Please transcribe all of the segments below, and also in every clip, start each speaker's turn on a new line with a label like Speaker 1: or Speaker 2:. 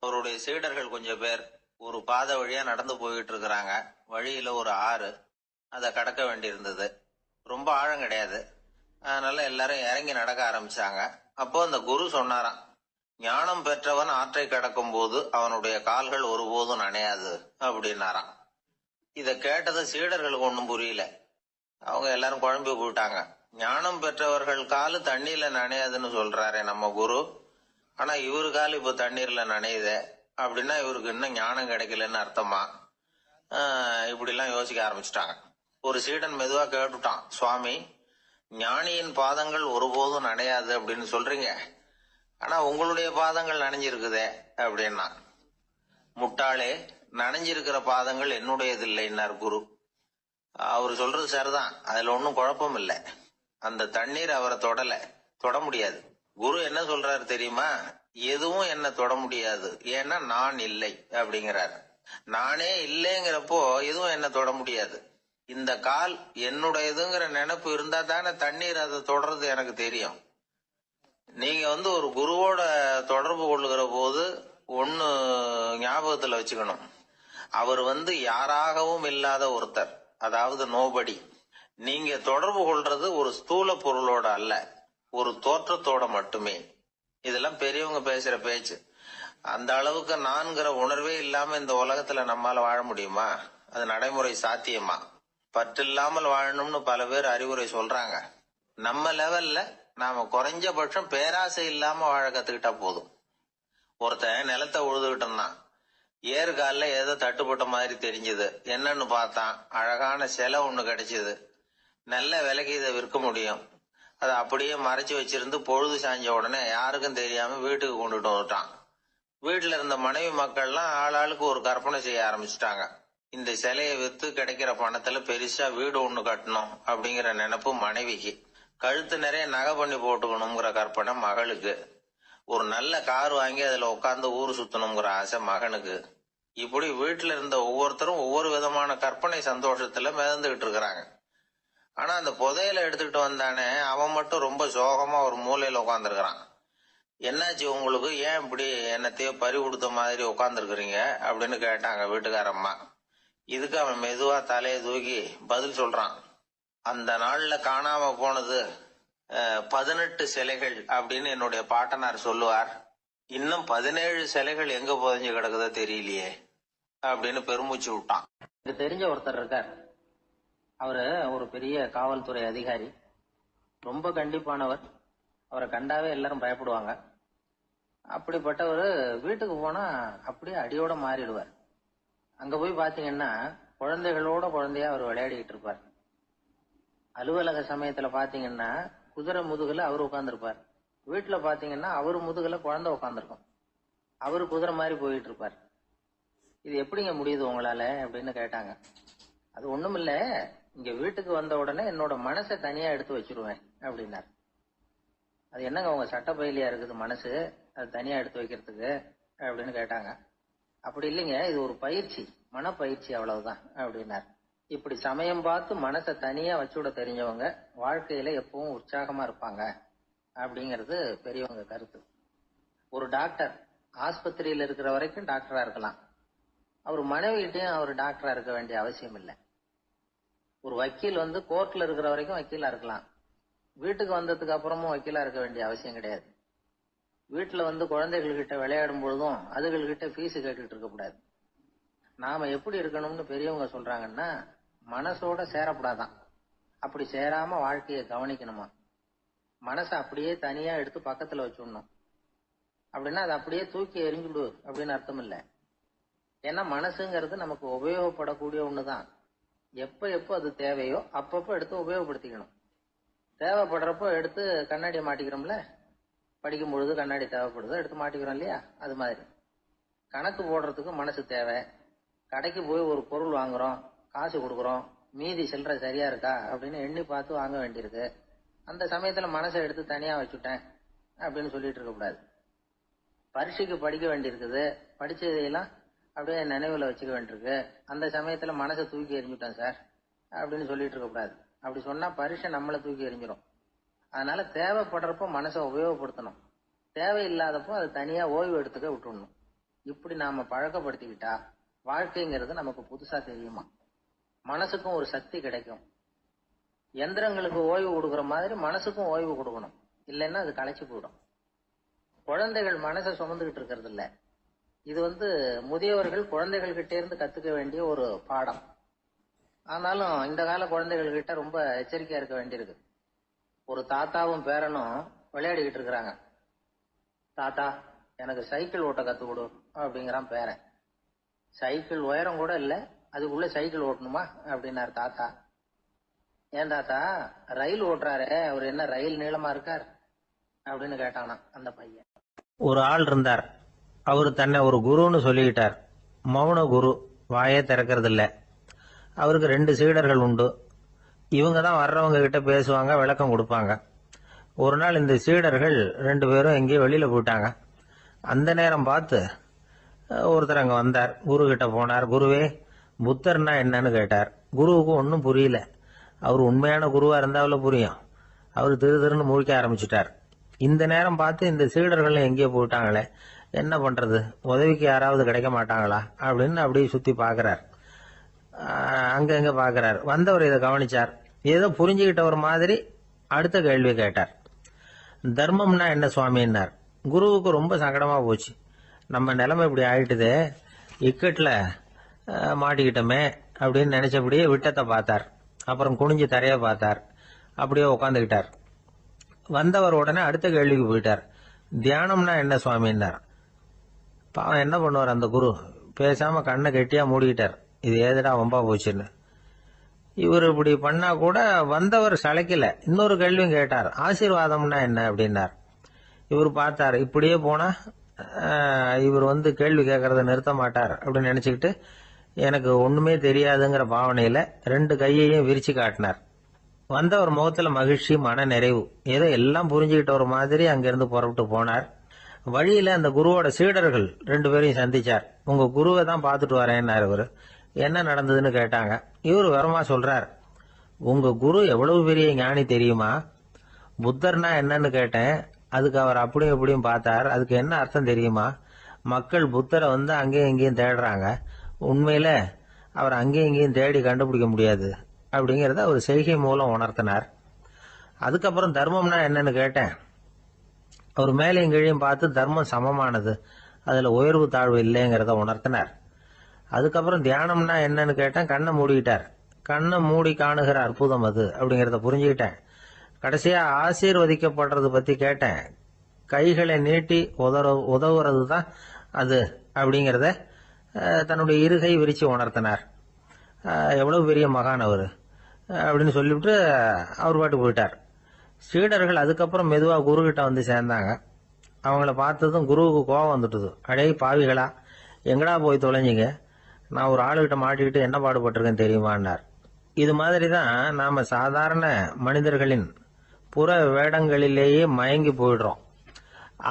Speaker 1: அவருடைய சீடர்கள் கொஞ்சம் பேர் ஒரு பாதை வழியா நடந்து போயிட்டு இருக்கிறாங்க. வழியில ஒரு ஆறு, அதை கடக்க வேண்டியிருந்தது. ரொம்ப ஆழம் கிடையாது. அதனால எல்லாரும் இறங்கி நடக்க ஆரம்பிச்சாங்க. அப்போ அந்த குரு சொன்னாராம், ஞானம் பெற்றவன் ஆற்றை கடக்கும் போது அவனுடைய கால்கள் ஒருபோதும் நனையாது அப்படின்னாராம். இத கேட்டது சீடர்களுக்கு ஒன்றும் புரியல. அவங்க எல்லாரும் குழம்பி போயிட்டாங்க. ஞானம் பெற்றவர்கள் காலு தண்ணீர்ல நனையாதுன்னு சொல்றாரே நம்ம குரு, ஆனா இவரு கால் இப்ப தண்ணீர்ல நனையுதே அப்படின்னா இவருக்கு இன்னும் ஞானம் கிடைக்கலன்னு அர்த்தமா? இப்படி எல்லாம் யோசிக்க ஆரம்பிச்சுட்டாங்க. ஒரு சீடன் மெதுவா கேட்டுட்டான், சுவாமி, ஞானியின் பாதங்கள் ஒருபோதும் நனையாது அப்படின்னு சொல்றீங்க, ஆனா உங்களுடைய பாதங்கள் நனைஞ்சிருக்குதே அப்படின்னா. முட்டாளே, நனைஞ்சிருக்கிற பாதங்கள் என்னுடையது இல்லைன்னார் குரு. அவரு சொல்றது சரிதான், அதுல ஒன்னும் குழப்பம் இல்லை. அந்த தண்ணீர் அவரை தொட முடியாது. குரு என்ன சொல்றாரு தெரியுமா? எதுவும் என்ன தொட முடியாது, ஏன்னா நான் இல்லை அப்படிங்கிறாரு. நானே இல்லைங்கிறப்போ எதுவும் என்ன தொட முடியாது. இந்த கால் என்னுடையதுங்கிற நினைப்பு இருந்தா தானே தண்ணீர் அதை தொடர்றது எனக்கு தெரியும். நீங்க ஒரு குருவோட தொடர்பு கொள்ளுகிற போது ஒன்னு ஞாபகத்துல வச்சுக்கணும், அவர் யாராகவும் இல்லாத ஒருத்தர், அதாவது நோபடி. நீங்க தொடர்பு கொள்றது ஒரு ஸ்தூல பொருளோட அல்ல, ஒரு தோற்றத்தோட மட்டுமே. இதெல்லாம் பெரியவங்க பேசுற பேச்சு. அந்த அளவுக்கு நான்கிற உணர்வே இல்லாம இந்த உலகத்துல நம்மால வாழ முடியுமா? அது நடைமுறை சாத்தியமா? பற்றில்லாமல் வாழணும்னு பல பேர் அறிவுரை சொல்றாங்க. நம்ம லெவல்ல நாம குறைஞ்சபட்சம் பேராசை இல்லாம வாழ கத்துக்கிட்டா போதும். ஒருத்தன் நிலத்தை உழுதுகிட்டு இருந்தான். ஏறுகால ஏதோ தட்டுப்பட்ட மாதிரி தெரிஞ்சது. என்னன்னு பார்த்தான், அழகான சிலை ஒண்ணு கிடைச்சது. நல்ல விலைக்கு இதை விற்க முடியும். அதை அப்படியே மறைச்சு வச்சிருந்து பொழுது சாஞ்ச உடனே யாருக்கும் தெரியாம வீட்டுக்கு கொண்டுட்டு வந்துட்டான். வீட்டுல இருந்த மனைவி மக்கள்லாம் ஆளாளுக்கு ஒரு கற்பனை செய்ய ஆரம்பிச்சுட்டாங்க. இந்த சிலையை வித்து கிடைக்கிற பணத்துல பெருசா வீடு ஒண்ணு கட்டணும் அப்படிங்கிற நினைப்பு மனைவிக்கு. கழுத்து நிறைய நகை பண்ணி போட்டுக்கணுங்கிற கற்பனை மகளுக்கு. ஒரு நல்ல கார் வாங்கி அதுல உட்காந்து ஊர் சுத்தணுங்கிற ஆசை மகனுக்கு. இப்படி வீட்டுல இருந்த ஒவ்வொருத்தரும் ஒவ்வொரு விதமான கற்பனை சந்தோஷத்துல மிதந்துகிட்டு இருக்கிறாங்க. ஆனா அந்த புதையலை எடுத்துக்கிட்டு வந்தானே, அவன் மட்டும் ரொம்ப சோகமா ஒரு மூலையில உட்காந்துருக்கிறான். என்னாச்சு உங்களுக்கு, ஏன் இப்படி என்னத்தையோ பறி கொடுத்த மாதிரி உட்காந்துருக்குறீங்க அப்படின்னு கேட்டாங்க வீட்டுக்காரம்மா. இதுக்கு அவன் மெதுவா தலையை தூக்கி பதில் சொல்றான். அந்த நாள்ல காணாம போனது 18 சிலைகள் அப்படின்னு என்னுடைய பாட்டனார் சொல்லுவார். இன்னும் 17 சிலைகள் எங்க புதைஞ்சு கிடக்குதோ தெரியலையே அப்படின்னு பெருமூச்சு விட்டான்.
Speaker 2: எனக்கு தெரிஞ்ச ஒருத்தர் இருக்கார். அவரு ஒரு பெரிய காவல்துறை அதிகாரி, ரொம்ப கண்டிப்பானவர். அவரை கண்டாவே எல்லாரும் பயப்படுவாங்க. அப்படிப்பட்டவர் வீட்டுக்கு போனா அப்படியே அடியோட மாறிடுவார். அங்க போய் பாத்தீங்கன்னா குழந்தைகளோட குழந்தையா அவர் விளையாடிட்டு இருப்பார். அலுவலக சமயத்துல பாத்தீங்கன்னா குதிரை முதுகுல அவர் உட்கார்ந்துருப்பார். வீட்டுல பாத்தீங்கன்னா அவரு முதுகுல குழந்தை உட்காந்துருக்கும். அவரு குதிரை மாதிரி போயிட்டு இருப்பார். இது எப்படிங்க முடியுது உங்களால அப்படின்னு கேட்டாங்க. அது ஒண்ணுமில்ல, இங்க வீட்டுக்கு வந்த உடனே என்னோட மனசை தனியா எடுத்து வச்சிருவேன் அப்படின்னாரு. அது என்னங்க உங்க சட்டப்பயிலியா இருக்குது மனசு, அது தனியா எடுத்து வைக்கிறதுக்கு அப்படின்னு கேட்டாங்க. அப்படி இல்லைங்க, இது ஒரு பயிற்சி, மனப்பயிற்சி, அவ்வளவுதான் அப்படின்னாரு. இப்படி சமயம் பார்த்து மனசை தனியா வச்சுவிட தெரிஞ்சவங்க வாழ்க்கையில எப்பவும் உற்சாகமா இருப்பாங்க அப்படிங்கிறது பெரியவங்க கருத்து. ஒரு டாக்டர் ஆஸ்பத்திரியில இருக்கிற வரைக்கும் டாக்டரா இருக்கலாம். அவர் மனைவிகிட்டையும் அவர் டாக்டரா இருக்க வேண்டிய அவசியம் இல்லை. ஒரு வக்கீல் கோர்ட்ல இருக்கிற வரைக்கும் வக்கீலா இருக்கலாம். வீட்டுக்கு வந்ததுக்கு அப்புறமும் வக்கீலா இருக்க வேண்டிய அவசியம் கிடையாது. வீட்டுல குழந்தைகள் கிட்ட விளையாடும் பொழுதும் அதுகள்கிட்ட ஃபீஸ் கேட்டுட்டு இருக்க கூடாது. நாம எப்படி இருக்கணும்னு பெரியவங்க சொல்றாங்கன்னா, மனசோட சேரப்படாதான். அப்படி சேராம வாழ்க்கையை கவனிக்கணுமா. மனசை அப்படியே தனியா எடுத்து பக்கத்துல வச்சுடணும். அப்படின்னா அதை அப்படியே தூக்கி எரிஞ்சுடு அப்படின்னு அர்த்தம் இல்லை. ஏன்னா மனசுங்கிறது நமக்கு உபயோகப்படக்கூடிய ஒண்ணுதான். எப்ப எப்ப அது தேவையோ அப்பப்ப எடுத்து உபயோகப்படுத்திக்கணும். தேவைப்படுறப்போ எடுத்து கண்ணாடியை மாட்டிக்கிறோம்ல, படிக்கும் பொழுது கண்ணாடி தேவைப்படுதோ எடுத்து மாட்டிக்கிறோம் இல்லையா, அது மாதிரி கணக்கு போடுறதுக்கு மனசு தேவை. கடைக்கு போய் ஒரு பொருள் வாங்குறோம், காசு கொடுக்குறோம், மீதி சில்லறை சரியா இருக்கா அப்படின்னு எண்ணி பார்த்து வாங்க வேண்டியிருக்கு. அந்த சமயத்துல மனசை எடுத்து தனியா வச்சுட்டேன் அப்படின்னு சொல்லிட்டு இருக்க கூடாது. பரீட்சைக்கு படிக்க வேண்டியிருக்குது, படிச்சதையெல்லாம் அப்படியே நினைவுல வச்சுக்க வேண்டியிருக்கு. அந்த சமயத்துல மனசை தூக்கி எறிஞ்சுட்டேன் சார் அப்படின்னு சொல்லிட்டு இருக்க கூடாது. அப்படி சொன்னா பரீட்சை நம்மளை தூக்கி எறிஞ்சிடும். அதனால தேவைப்படுறப்போ மனசை உபயோகப்படுத்தணும், தேவையில்லாதப்போ அது தனியா ஓய்வு எடுத்துக்க விட்டுடணும். இப்படி நாம பழக்கப்படுத்திக்கிட்டா வாழ்க்கைங்கிறது நமக்கு புதுசா தெரியுமா. மனசுக்கும் ஒரு சக்தி கிடைக்கும். எந்திரங்களுக்கு ஓய்வு கொடுக்கற மாதிரி மனசுக்கும் ஓய்வு கொடுக்கணும், இல்லைன்னா அது களைச்சு போயிடும். குழந்தைகள் மனசை சுமந்துகிட்டு இருக்கிறது இல்ல. இது முதியவர்கள் குழந்தைகள் கிட்டே இருந்து கத்துக்க வேண்டிய ஒரு பாடம். ஆனாலும் இந்த கால குழந்தைகள் கிட்ட ரொம்ப எச்சரிக்கையா இருக்க வேண்டியிருக்கு. ஒரு தாத்தாவும் பேரனும் விளையாடிக்கிட்டு இருக்கிறாங்க. தாத்தா, எனக்கு சைக்கிள் ஓட்ட கத்து கொடு அப்படிங்கிறான் பேரன். சைக்கிள் உயரம் கூட இல்ல, அதுக்குள்ள சைக்கிள் ஓட்டணுமா அப்படின்னாரு தாத்தா. ஏன் தாத்தா, ரயில் ஓட்டுறாரு, அவர் என்ன ரயில் நீளமா இருக்கார் அப்படின்னு கேட்டானா அந்த பையன்.
Speaker 1: ஒரு ஆள் இருந்தார். அவரு தன்னை ஒரு குருன்னு சொல்லிக்கிட்டார். மௌன குரு, வாயே திறக்கிறது இல்ல. அவருக்கு 2 சீடர்கள் உண்டு. இவங்க தான் வர்றவங்க கிட்ட பேசுவாங்க, விளக்கம் கொடுப்பாங்க. ஒரு நாள் இந்த சீடர்கள் 2 பேரும் எங்கேயோ வெளியில போயிட்டாங்க. அந்த நேரம் பார்த்து ஒருத்தர் அங்க வந்தார். குரு கிட்ட போனார். குருவே, புத்தர்னா என்னன்னு கேட்டார். குருவுக்கு ஒன்னும் புரியல. அவர் உண்மையான குருவா இருந்தாவில புரியும். அவர் திருன்னு முழிக்க ஆரம்பிச்சுட்டார். இந்த நேரம் பார்த்து இந்த சீடர்கள் எங்கேயோ போயிட்டாங்களே, என்ன பண்றது, உதவிக்கு யாராவது கிடைக்க மாட்டாங்களா அப்படின்னு அப்படியே சுத்தி பாக்குறார். அங்க எங்க பாக்குறார். வந்தவர் இதை கவனிச்சார். ஏதோ புரிஞ்சுக்கிட்டவர் மாதிரி அடுத்த கேள்வி கேட்டார். தர்மம்னா என்ன சுவாமின்னார். குருவுக்கு ரொம்ப சங்கடமா போச்சு. நம்ம நிலைமை இப்படி ஆயிட்டுதே, இக்கட்ல மாட்டிக்கிட்டோமே அப்படின்னு நினைச்சபடியே விட்டத்தை பார்த்தார். அப்புறம் குனிஞ்சு தரைய பார்த்தார். அப்படியே உட்காந்துக்கிட்டார். வந்தவர் உடனே அடுத்த கேள்விக்கு போயிட்டார். தியானம்னா என்ன சுவாமின்னார். பாவம் என்ன பண்ணுவார் அந்த குரு, பேசாம கண்ணை கெட்டியா மூடிக்கிட்டார். இது ஏதுடா வம்பா போச்சுன்னு. இவர் இப்படி பண்ணா கூட வந்தவர் சளைக்கல. இன்னொரு கேள்வியும் கேட்டார். ஆசீர்வாதம்னா என்ன அப்படின்னார். இவர் பார்த்தார். இப்படியே போனா இவர் கேள்வி கேட்கறத நிறுத்த மாட்டார் அப்படின்னு நினைச்சுக்கிட்டு எனக்கு ஒண்ணுமே தெரியாதுங்கிற பாவனையில 2 கையையும் விரிச்சு காட்டினார். வந்தவர் முகத்துல மகிழ்ச்சி, மன நிறைவு. ஏதோ எல்லாம் புரிஞ்சுக்கிட்ட ஒரு மாதிரி அங்கிருந்து புறப்பட்டு போனார். வழியில அந்த குருவோட சீடர்கள் 2 பேரையும் சந்திச்சார். உங்க குருவை தான் பார்த்துட்டு வரேன்னாரு இவரு. என்ன நடந்ததுன்னு கேட்டாங்க. இவர் வரமா சொல்றார். உங்க குரு எவ்வளவு பெரிய ஞானி தெரியுமா? புத்தர்னா என்னன்னு கேட்டேன். அதுக்கு அவர் அப்படியும் இப்படியும் பார்த்தார். அதுக்கு என்ன அர்த்தம் தெரியுமா? மக்கள் புத்தரை அங்கேயும் இங்கேயும் தேடுறாங்க. உண்மையில அவர் அங்கேயும் இங்கேயும் தேடி கண்டுபிடிக்க முடியாது அப்படிங்கறத அவர் செய்கை மூலம் உணர்த்தினார். அதுக்கப்புறம் தர்மம்னா என்னன்னு கேட்டேன். அவர் மேலையும் கீழையும் பார்த்து தர்மம் சமமானது, அதுல உயர்வு தாழ்வு இல்லைங்கிறத உணர்த்தினார். அதுக்கப்புறம் தியானம்னா என்னன்னு கேட்டேன். கண்ணை மூடிக்கிட்டார். கண்ணை மூடி காணுகிற அற்புதம் அது அப்படிங்கறத புரிஞ்சுக்கிட்டேன். கடைசியா ஆசீர்வதிக்கப்படுறது பத்தி கேட்டேன். கைகளை நீட்டி உதவுறது தான் அது அப்படிங்கறத தன்னுடைய இருகை விரிச்சு உணர்த்தினார். எவ்வளவு பெரிய மகான் அவரு அப்படின்னு சொல்லிவிட்டு அவர் பாட்டு போயிட்டார். சீடர்கள் அதுக்கப்புறம் மெதுவா குரு கிட்ட சேர்ந்தாங்க. அவங்கள பார்த்ததும் குருவுக்கு கோபம் வந்துட்டுது. அடே பாவிகளா, எங்கடா போய் தொலைஞ்சிங்க, நான் ஒரு ஆளுகிட்ட மாட்டிக்கிட்டு என்ன பாடுபட்டிருக்கேன் தெரியுமான்னார். இது மாதிரிதான் நாம சாதாரண மனிதர்களின் புற வேடங்களிலேயே மயங்கி போயிடுறோம்.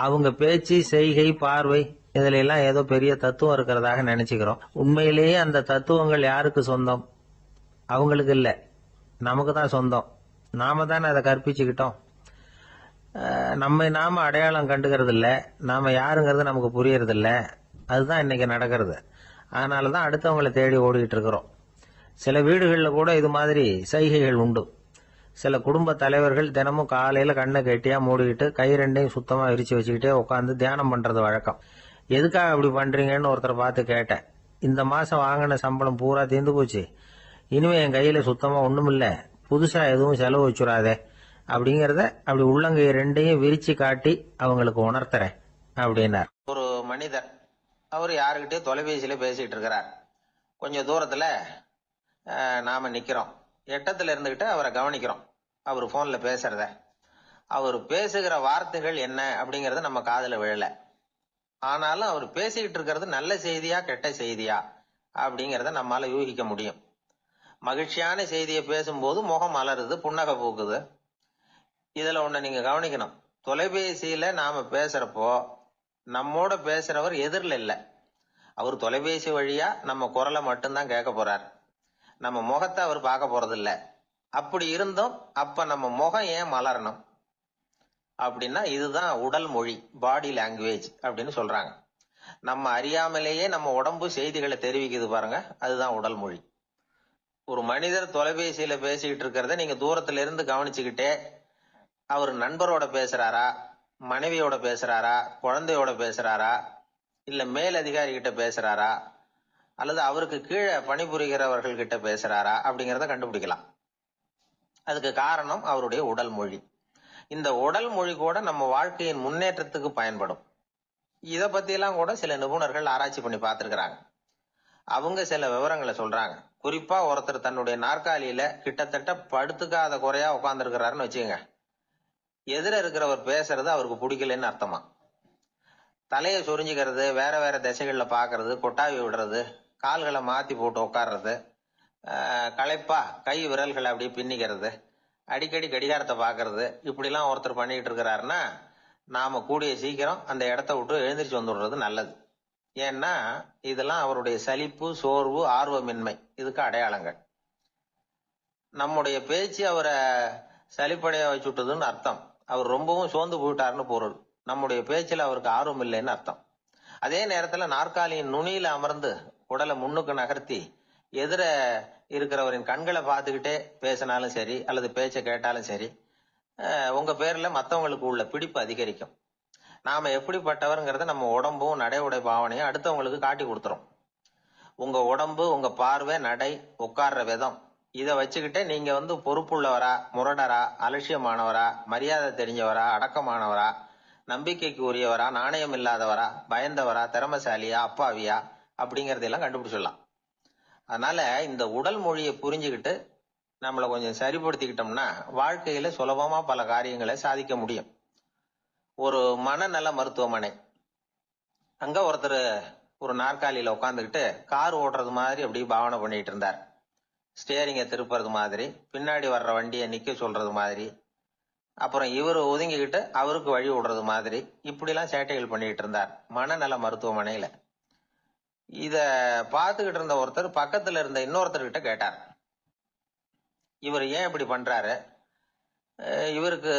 Speaker 1: அவங்க பேச்சு, செய்கை, பார்வை இதுல எல்லாம் ஏதோ பெரிய தத்துவம் இருக்கிறதாக நினைச்சுக்கிறோம். உண்மையிலேயே அந்த தத்துவங்கள் யாருக்கு சொந்தம்? அவங்களுக்கு இல்ல, நமக்கு தான் சொந்தம். நாம தானே அதை கற்பிச்சுக்கிட்டோம். நம்ம நாம அடையாளம் கண்டுக்கிறது இல்ல, நாம யாருங்கிறது நமக்கு புரியறது இல்ல. அதுதான் இன்னைக்கு நடக்கிறது. அதனாலதான் அடுத்தவங்களை தேடி ஓடிட்டு இருக்கிறோம். சில வீடுகளில் கூட இது மாதிரி சைகைகள் உண்டு. சில குடும்ப தலைவர்கள் தினமும் காலையில கண்ணை கெட்டியா மூடிக்கிட்டு கை 2ஐயும் சுத்தமா விரிச்சு வச்சுக்கிட்டே உட்காந்து தியானம் பண்றது வழக்கம். எதுக்காக அப்படி பண்றீங்கன்னு ஒருத்தரை பார்த்து கேட்டேன். இந்த மாசம் வாங்கின சம்பளம் பூரா தீர்ந்து போச்சு, இனிமே என் கையில சுத்தமா ஒண்ணுமில்ல, புதுசா எதுவும் செலவு வச்சுடாதே அப்படிங்கறத அப்படி உள்ளங்கை 2ஐயும் விரிச்சு காட்டி அவங்களுக்கு உணர்த்துறேன் அப்படின்னார். ஒரு மனிதர், அவர் யாருக்கிட்டே தொலைபேசியில பேசிட்டு இருக்கிறார். கொஞ்சம் தூரத்துல நாம நிக்கிறோம். எட்டத்துல இருந்துகிட்டு அவரை கவனிக்கிறோம். அவர் போன்ல பேசுறத, அவர் பேசுகிற வார்த்தைகள் என்ன அப்படிங்கறது நம்ம காதுல விழல. ஆனாலும் அவர் பேசிக்கிட்டு இருக்கிறது நல்ல செய்தியா கெட்ட செய்தியா அப்படிங்கறத நம்மால யூகிக்க முடியும். மகிழ்ச்சியான செய்தியை பேசும்போது முகம் மலருது, புன்னகை பூக்குது. இதுல ஒண்ணு நீங்க கவனிக்கணும். தொலைபேசியில நாம பேசுறப்போ நம்மோட பேசுறவர் எதிரில் இல்ல. அவர் தொலைபேசி வழியா நம்ம குரலை மட்டும்தான் கேட்க போறார். நம்ம முகத்தை அவர் பார்க்க போறது இல்ல. அப்படி இருந்தும் அப்ப நம்ம முகம் ஏன் மலரணும் அப்படின்னா இதுதான் உடல் மொழி, பாடி லாங்குவேஜ் அப்படின்னு சொல்றாங்க. நம்ம அறியாமலேயே நம்ம உடம்பு செய்திகளை தெரிவிக்குது பாருங்க, அதுதான் உடல் மொழி. ஒரு மனிதர் தொலைபேசியில பேசிக்கிட்டு இருக்கிறத நீங்க தூரத்துல இருந்து கவனிச்சுக்கிட்டே அவர் நண்பரோட பேசுறாரா, மனைவியோட பேசுறாரா, குழந்தையோட பேசுறாரா, இல்ல மேல் அதிகாரி கிட்ட பேசுறாரா, அல்லது அவருக்கு கீழே பணிபுரிகிறவர்கள் கிட்ட பேசுறாரா அப்படிங்கறத கண்டுபிடிக்கலாம். அதுக்கு காரணம் அவருடைய உடல் மொழி. இந்த உடல் மொழி கூட நம்ம வாழ்க்கையின் முன்னேற்றத்துக்கு பயன்படும். இத பத்தி எல்லாம் கூட சில நிபுணர்கள் ஆராய்ச்சி பண்ணி பார்த்திருக்கிறாங்க. அவங்க சில விவரங்களை சொல்றாங்க. குறிப்பா ஒருத்தர் தன்னுடைய நாற்காலியில கிட்டத்தட்ட படுத்துக்காத குறையா உட்கார்ந்து இருக்கிறாருன்னு வச்சுக்கோங்க. எதிர இருக்கிறவர் பேசுறது அவருக்கு பிடிக்கலன்னு அர்த்தமா. தலையை சொரிஞ்சுக்கிறது, வேற வேற திசைகள்ல பாக்குறது, கொட்டாவி விடுறது, கால்களை மாத்தி போட்டு உட்கார்றது, களைப்பா கை விரல்களை அப்படியே பின்னிக்கிறது, அடிக்கடி கடிகாரத்தை பாக்குறது, இப்படிலாம் ஒருத்தர் பண்ணிட்டு இருக்கிறாருன்னா நாம கூடிய சீக்கிரம் அந்த இடத்த விட்டு எழுந்திரிச்சு வந்துடுறது நல்லது. ஏன்னா இதெல்லாம் அவருடைய சலிப்பு, சோர்வு, ஆர்வமின்மை இதுக்கு அடையாளங்கள். நம்முடைய பேச்சு அவரை சலிப்படைய வச்சுட்டதுன்னு அர்த்தம். அவர் ரொம்பவும் சோர்ந்து போயிட்டாருன்னு பொருள். நம்முடைய பேச்சில் அவருக்கு ஆர்வம் இல்லைன்னு அர்த்தம். அதே நேரத்துல நாற்காலியின் நுனியில அமர்ந்து உடலை முன்னுக்கு நகர்த்தி எதிர இருக்கிறவரின் கண்களை பார்த்துக்கிட்டே பேசினாலும் சரி அல்லது பேச்சை கேட்டாலும் சரி, உங்க பேர்ல மத்தவங்களுக்கு உள்ள பிடிப்பு அதிகரிக்கும். நாம எப்படிப்பட்டவர்ங்கிறத நம்ம உடம்பும் நடை உடை பாவனையும் அடுத்தவங்களுக்கு காட்டி கொடுத்துரும். உங்க உடம்பு, உங்க பார்வை, நடை, உட்கார்ற விதம் இதை வச்சுக்கிட்டே நீங்க பொறுப்புள்ளவரா, முரடரா, அலட்சியமானவரா, மரியாதை தெரிஞ்சவரா, அடக்கமானவரா, நம்பிக்கைக்கு உரியவரா, நாணயம் இல்லாதவரா, பயந்தவரா, திறமசாலியா, அப்பாவியா அப்படிங்கறதெல்லாம் கண்டுபிடிச்சிடலாம். அதனால இந்த உடல் மொழியை புரிஞ்சுக்கிட்டு நம்மளை கொஞ்சம் சரிப்படுத்திக்கிட்டோம்னா வாழ்க்கையில சுலபமா பல காரியங்களை சாதிக்க முடியும். ஒரு மனநல மருத்துவமனை, அங்க ஒருத்தர் ஒரு நாற்காலியில உட்காந்துக்கிட்டு கார் ஓட்டுறது மாதிரி அப்படி பாவனை பண்ணிட்டு இருந்தார். ஸ்டியரிங்கை திருப்புறது மாதிரி, பின்னாடி வர்ற வண்டியை நிக்க சொல்றது மாதிரி, அப்புறம் இவர் ஒதுங்கிக்கிட்டு அவருக்கு வழி விடுறது மாதிரி, இப்படிலாம் சேட்டைகள் பண்ணிட்டு இருந்தார் மனநல மருத்துவமனையில. இத பார்த்துக்கிட்டு இருந்த ஒருத்தர் பக்கத்துல இருந்த இன்னொருத்தர்கிட்ட கேட்டார், இவர் ஏன் இப்படி பண்றாரு, இவருக்கு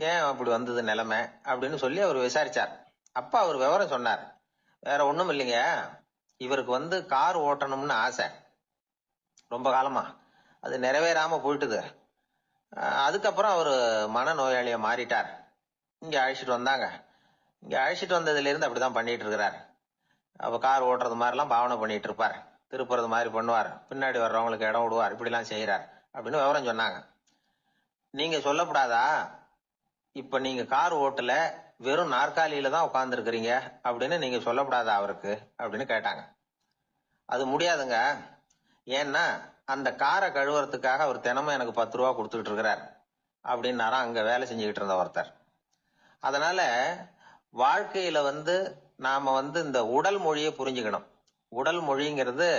Speaker 1: ஏன் அப்படி வந்தது நிலைமை அப்படின்னு சொல்லி அவர் விசாரிச்சார். அப்ப அவர் விவரம் சொன்னார். வேற ஒண்ணும் இல்லைங்க, இவருக்கு கார் ஓட்டணும்னு ஆசை ரொம்ப காலமா, அது நிறைவேறாம போயிட்டுது. அதுக்கப்புறம் அவர் மனநோயாளியா மாறிட்டார். இங்க அழைச்சிட்டு வந்தாங்க. இங்க அழைச்சிட்டு வந்ததுல இருந்து அப்படிதான் பண்ணிட்டு இருக்கிறார். அப்ப கார் ஓட்டுறது மாதிரிலாம் பாவனை பண்ணிட்டு இருப்பார், திருப்புறது மாதிரி பண்ணுவார், பின்னாடி வர்றவங்களுக்கு இடம் விடுவார், இப்படிலாம் செய்யறார் அப்படின்னு விவரம் சொன்னாங்க. நீங்க சொல்லப்படாதா, இப்ப நீங்க கார் ஓட்டல, வெறும் நாற்காலியில தான் உட்கார்ந்து இருக்கிறீங்க அப்படின்னு நீங்க சொல்லப்படாதா அவருக்கு அப்படின்னு கேட்டாங்க. அது முடியாதுங்க, ஏன்னா அந்த காரை கழுவுறதுக்காக அவர் தினமும் எனக்கு 10 ரூபா கொடுத்துக்கிட்டு இருக்கிறார் அப்படின்னாராம் அங்க வேலை செஞ்சுக்கிட்டு இருந்த ஒருத்தர். அதனால வாழ்க்கையில நாம இந்த உடல் மொழியை புரிஞ்சுக்கணும். உடல் மொழிங்கிறது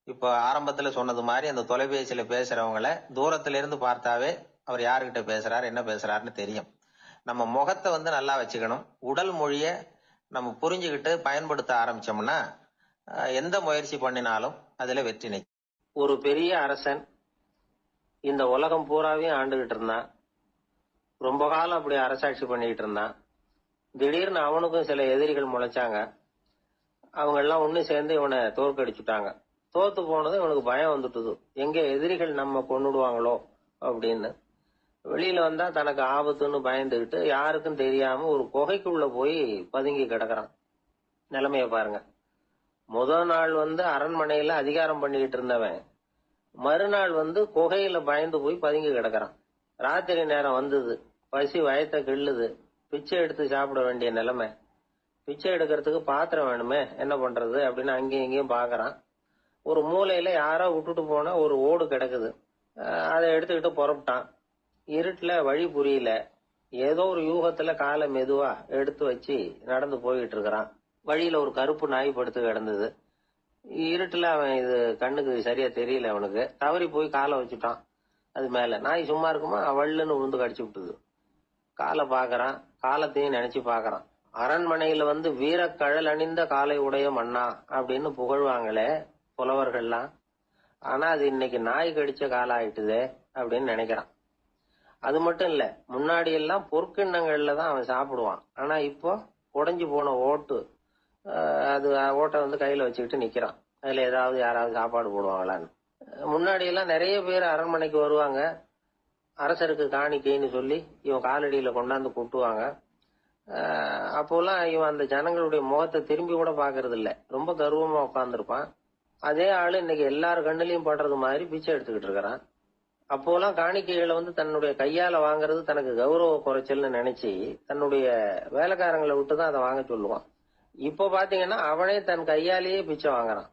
Speaker 1: இப்ப ஆரம்பத்துல சொன்னது மாதிரி அந்த தொலைபேசியில பேசுறவங்கள தூரத்துல இருந்து பார்த்தாவே அவர் யாருகிட்ட பேசுறாரு, என்ன பேசுறாருன்னு தெரியும். நம்ம முகத்தை நல்லா வச்சுக்கணும். உடல் மொழிய நம்ம புரிஞ்சுக்கிட்டு பயன்படுத்த ஆரம்பிச்சோம்னா எந்த முயற்சி பண்ணினாலும் அதுல வெற்றி நிச்சயம்.
Speaker 2: ஒரு பெரிய அரசன் இந்த உலகம் பூராவையும் ஆண்டுகிட்டு இருந்தான். ரொம்ப காலம் அப்படி அரசாட்சி பண்ணிக்கிட்டு இருந்தான். திடீர்னு அவனுக்கும் சில எதிரிகள் முளைச்சாங்க. அவங்க எல்லாம் ஒண்ணு சேர்ந்து இவனை தோற்கடிச்சுட்டாங்க. தோத்து போனது இவனுக்கு பயம் வந்துட்டுது, எங்க எதிரிகள் நம்ம கொன்னுடுவாங்களோ அப்படின்னு. வெளியில வந்தா தனக்கு ஆபத்துன்னு பயந்துகிட்டு யாருக்கும் தெரியாம ஒரு குகைக்குள்ள போய் பதுங்கி கிடக்குறான். நிலைமைய பாருங்க. முதல் நாள் அரண்மனையில அதிகாரம் பண்ணிக்கிட்டு இருந்தவன் மறுநாள் குகையில பயந்து போய் பதுங்கி கிடக்குறான். ராத்திரி நேரம் வந்தது, பசி வயத்தை கிள்ளுது, பிச்சை எடுத்து சாப்பிட வேண்டிய நிலைமை. பிச்சை எடுக்கிறதுக்கு பாத்திரம் வேணுமே, என்ன பண்றது அப்படின்னு அங்கேயும் இங்கேயும் பாக்குறான். ஒரு மூலையில யாரோ விட்டுட்டு போன ஒரு ஓடு கிடக்குது, அதை எடுத்துக்கிட்டு புறப்பட்டான். இருட்டுல வழி புரியல, ஏதோ ஒரு யூகத்துல காலை மெதுவா எடுத்து வச்சு நடந்து போயிட்டு இருக்கிறான். வழியில ஒரு கருப்பு நாய் படுத்து கிடந்தது. இருட்டுல அவன் இது கண்ணுக்கு சரியா தெரியல, அவனுக்கு தவறி போய் காலை வச்சுட்டான் அது மேல. நாய் சும்மா இருக்குமா, வள்ளுன்னு உழுந்து கடிச்சு விட்டுது. காலை பாக்குறான், காலத்தையும் நினைச்சு பாக்குறான். அரண்மனையில வீரக்கழல் அணிந்த காலை உடைய மன்னா அப்படின்னு புகழ்வாங்களே புலவர்கள்லாம், ஆனா அது இன்னைக்கு நாய் கடிச்ச காலம் ஆயிட்டுதே அப்படின்னு நினைக்கிறான். அது மட்டும் இல்ல, முன்னாடி எல்லாம் பொற்கிண்ணங்கள்ல தான் அவன் சாப்பிடுவான். ஆனா இப்போ உடைஞ்சு போன ஓட்டு அது ஓட்டை வந்து கையில வச்சுக்கிட்டு நிக்கிறான். அதுல ஏதாவது யாராவது சாப்பாடு போடுவாங்களான்னு. முன்னாடி எல்லாம் நிறைய பேர் அரண்மனைக்கு வருவாங்க. அரசருக்கு காணிக்கைன்னு சொல்லி இவன் காலடியில கொண்டாந்து கொட்டுவாங்க. அப்போலாம் இவன் அந்த ஜனங்களுடைய முகத்தை திரும்பி கூட பாக்குறது இல்ல. ரொம்ப கர்வமா உட்கார்ந்துருப்பான். அதே ஆளு இன்னைக்கு எல்லார் கண்ணுலயும் படுறது மாதிரி பிச்சை எடுத்துக்கிட்டு இருக்கிறான். அப்போலாம் காணிக்கைகளை வந்து தன்னுடைய கையால வாங்குறது தனக்கு கௌரவ குறைச்சல்னு நினைச்சு தன்னுடைய வேலைக்காரங்களை விட்டுதான் அதை வாங்க சொல்லுவான். இப்போ பாத்தீங்கன்னா அவனே தன் கையாலேயே பிச்சை வாங்குறான்.